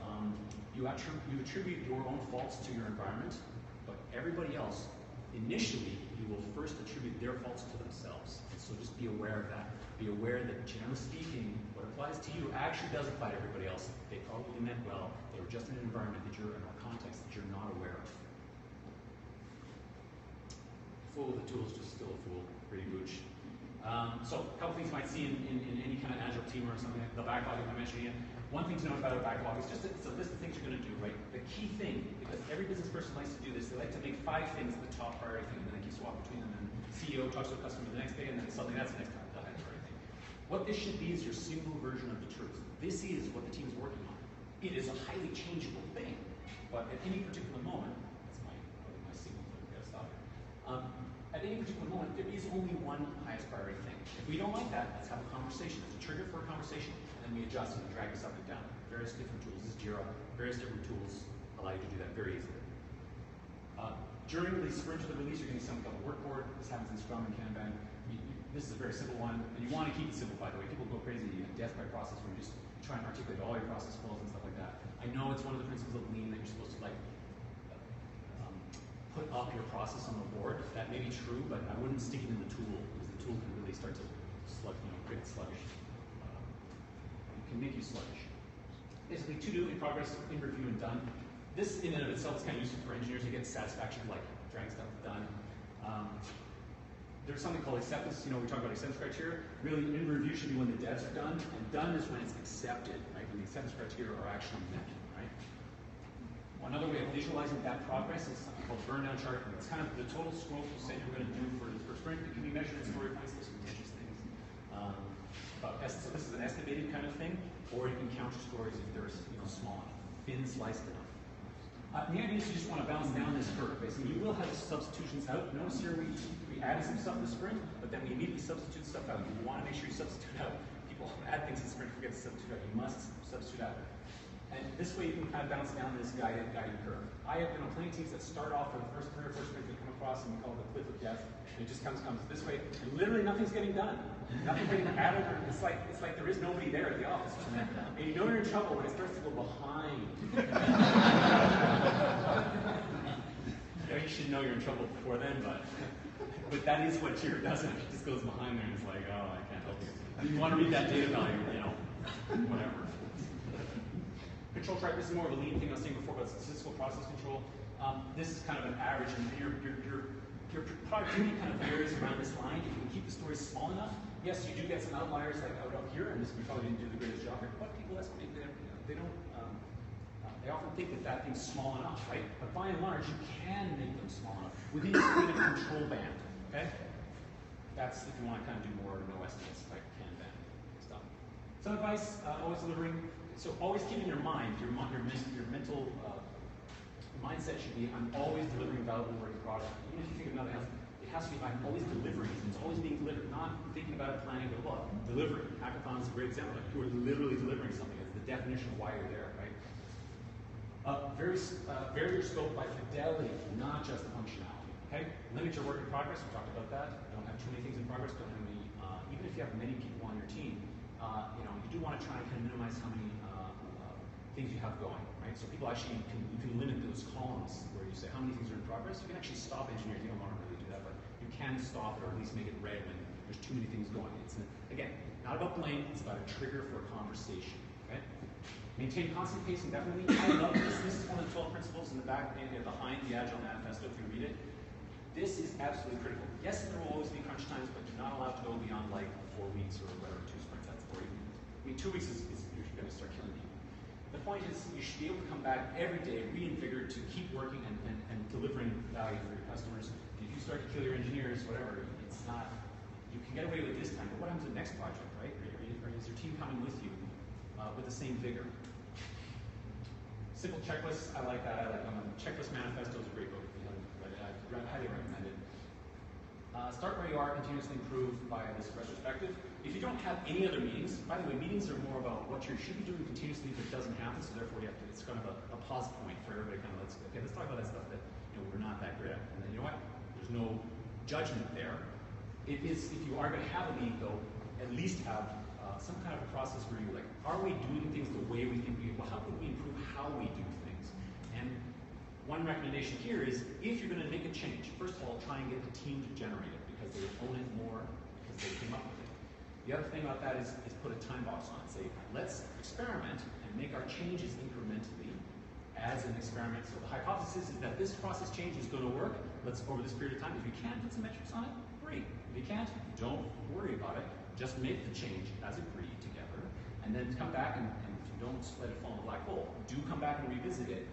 you attribute your own faults to your environment, but everybody else, initially, you will first attribute their faults to themselves. And so just be aware of that. Be aware that, generally speaking, what applies to you actually does apply to everybody else. They probably meant well. They were just in an environment that you're in, or context that you're not aware of. Fool with the tools, just still a fool. Pretty gooch. So a couple things you might see in any kind of agile team or something, the backlog, if I'm mentioning it. One thing to note about a backlog is just it's a list of things you're going to do, right? The key thing, because every business person likes to do this, they like to make 5 things the top priority thing, and then they keep swapping between them, and CEO talks to a customer the next day, and then suddenly that's the next time, the high priority thing. What this should be is your single version of the truth. This is what the team is working on. It is a highly changeable thing, but at any particular moment, that's probably my signal that we've got to stop here. At any particular moment, there is only one highest priority thing. If we don't like that, let's have a conversation. It's a trigger for a conversation, and then we adjust and drag this up and down. Various different tools. This is Jira. Various different tools allow you to do that very easily. During the sprint of the release, you're going to see something called a workboard. This happens in Scrum and Kanban. This is a very simple one, and you want to keep it simple, by the way. People go crazy in death by process where you just try and articulate all your process flows and stuff like that. I know it's one of the principles of Lean that you're supposed to put up your process on the board. That may be true, but I wouldn't stick it in the tool, because the tool can really start to create get sluggish. It can make you sluggish. Basically, to do, in progress, in review, and done. This in and of itself is kind of useful for engineers to get satisfaction, like dragging stuff done. There's something called acceptance. You know, we talk about acceptance criteria. Really, in review should be when the devs are done, and done is when it's accepted, right? When the acceptance criteria are actually met, right? Another way of visualizing that progress is something called burn-down chart. It's kind of the total scope you say you're going to do for the first sprint. It can be measured in story points. There's some contentious things. So this is an estimated kind of thing, or you can count your stories if they're small enough, thin sliced enough. The idea is you just want to bounce down this curve. Basically, you will have substitutions out. Notice here we added some stuff this sprint, but then we immediately substitute stuff out. You want to make sure you substitute out. People add things in sprint, forget to substitute out. You must substitute out. And this way you can kind of bounce down this guided curve. I have been on plenty of teams that start off with the first sprint they come across, and we call it the cliff of death. And it just comes this way, and literally nothing's getting done. Nothing's getting added. It's like there is nobody there at the office. And you know you're in trouble when it starts to go behind. You should know you're in trouble before then, but that is what Jira does. It just goes behind there and it's like, oh, I can't help you. You want to read that data value, whatever. Control chart, this is more of a lean thing I was saying before about statistical process control. This is kind of an average, and your productivity kind of varies around this line. If you can keep the stories small enough, yes, you do get some outliers like out up here, and this we probably didn't do the greatest job here, but people estimate that they don't. They often think that thing's small enough, right? But by and large, you can make them small enough within a control band, okay? That's if you want to kind of do more no estimates type Kanban stuff. Some advice, always delivering. So always keep in your mind, your mental mindset should be, I'm always delivering valuable working product. Even if you think of nothing else, it has to be, I'm always delivering. It's always being delivered, not thinking about it, planning, but what? Delivery. Hackathon is a great example. Like you are literally delivering something. It's the definition of why you're there, right? Vary your scope by fidelity, not just functionality. Okay? Limit your work in progress. We talked about that. Don't have too many things in progress. Don't have any. Even if you have many people on your team, you do want to try and kind of minimize how many things you have going. Right? So people actually you can limit those columns where you say how many things are in progress. You can actually stop engineering. You don't want to really do that, but you can stop it or at least make it red when there's too many things going. It's again not about blame. It's about a trigger for a conversation. Okay? Maintain constant pacing, definitely. I love this. This is one of the 12 principles in the back behind the Agile Manifesto, if you read it. This is absolutely critical. Yes, there will always be crunch times, but you're not allowed to go beyond like 4 weeks or whatever, 2 sprints, that's 4 weeks. I mean, 2 weeks is you're going to start killing people. The point is, you should be able to come back every day, reinvigorated to keep working and delivering value for your customers. If you start to kill your engineers, whatever, it's not, you can get away with this time, but what happens to the next project, right? Is your team coming with you with the same vigor? Simple checklists, I like that. I like them. Checklist Manifesto is a great book. If you haven't read it, I highly recommend it. Start where you are, continuously improve by this retrospective. If you don't have any other meetings, by the way, meetings are more about what you should be doing continuously if it doesn't happen, so therefore you have to, it's kind of a pause point for everybody kind of let's talk about that stuff that we're not that great at. And then you know what? There's no judgment there. If you are going to have a meeting though, at least have some kind of a process where you're like, are we doing things the way we think we do? Well, how could we improve how we do things? And one recommendation here is, if you're going to make a change, first of all, try and get the team to generate it because they own it more because they came up with it. The other thing about that is put a time box on it. Say, let's experiment and make our changes incrementally as an experiment. So the hypothesis is that this process change is going to work. Let's, over this period of time, if you can put some metrics on it, great. If you can't, don't worry about it. Just make the change as agreed together, and then come back and if you don't let it fall in a black hole, do come back and revisit it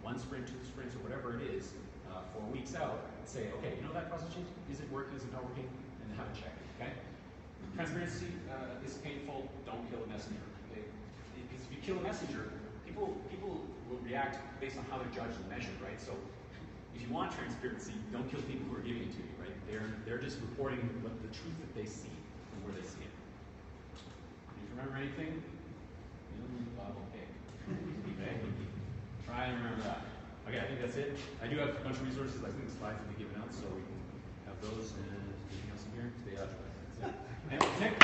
1 sprint, 2 sprints, or whatever it is, 4 weeks out, and say, okay, that process change, is it working, is it not working, and have a check, okay? Transparency is painful, don't kill a messenger, okay? Because if you kill a messenger, people will react based on how they're judged and measured, right? So if you want transparency, don't kill people who are giving it to you, right? They're just reporting the truth that they see. Where they see it. Do you remember anything? Bible cake. Okay. Try and remember that. Okay, I think that's it. I do have a bunch of resources. I think the slides will be given out, so we can have those. And anything else in here? Stay out. That's it. And Nick.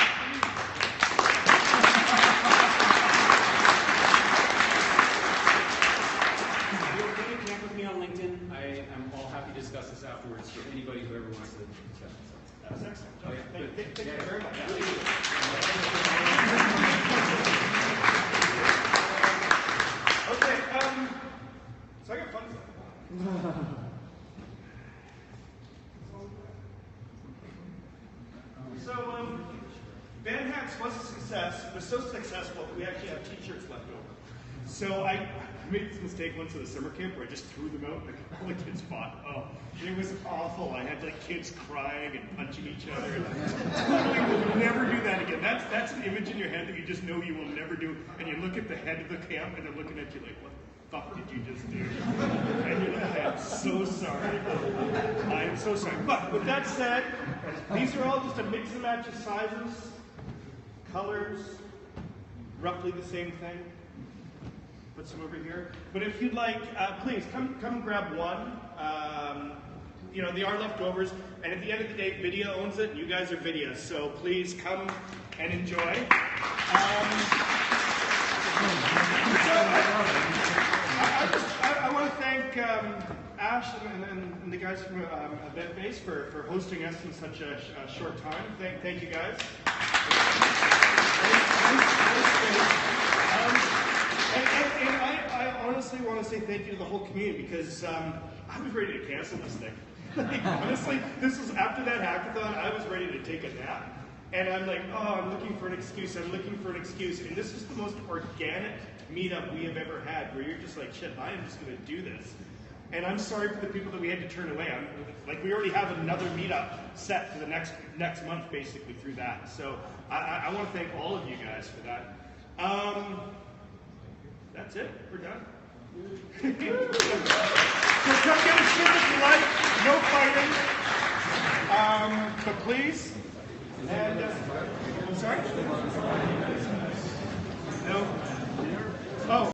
Feel free to connect with me on LinkedIn. I am all happy to discuss this afterwards for anybody who ever wants to discuss this. That was excellent. Oh, yeah. Thank you very much. was a success. It was so successful that we actually have t-shirts left over. So I made this mistake once at a summer camp where I just threw them out and all the kids fought. Oh, it was awful. I had like kids crying and punching each other. I will never do that again. That's an image in your head that you just know you will never do. And you look at the head of the camp and they're looking at you like, what the fuck did you just do? And you're like, I'm so sorry. I'm so sorry. But with that said, these are all just a mix and match of sizes, colors, roughly the same thing. Put some over here. But if you'd like, please come grab one. You know, they are leftovers. And at the end of the day, ViDIA owns it, and you guys are ViDIA. So please come and enjoy. I want to thank Ash and the guys from EventBase for hosting us in such a short time. Thank you guys. And I honestly want to say thank you to the whole community because I was ready to cancel this thing. Like, honestly, this was after that hackathon, I was ready to take a nap. And I'm like, oh, I'm looking for an excuse. I'm looking for an excuse. And this is the most organic meetup we have ever had where you're just like, shit, I am just going to do this. And I'm sorry for the people that we had to turn away. Like, we already have another meetup set for the next month, basically, through that. So I want to thank all of you guys for that. That's it. We're done. So come get a shit if you like. No fighting. But please. And I'm sorry? No. Oh.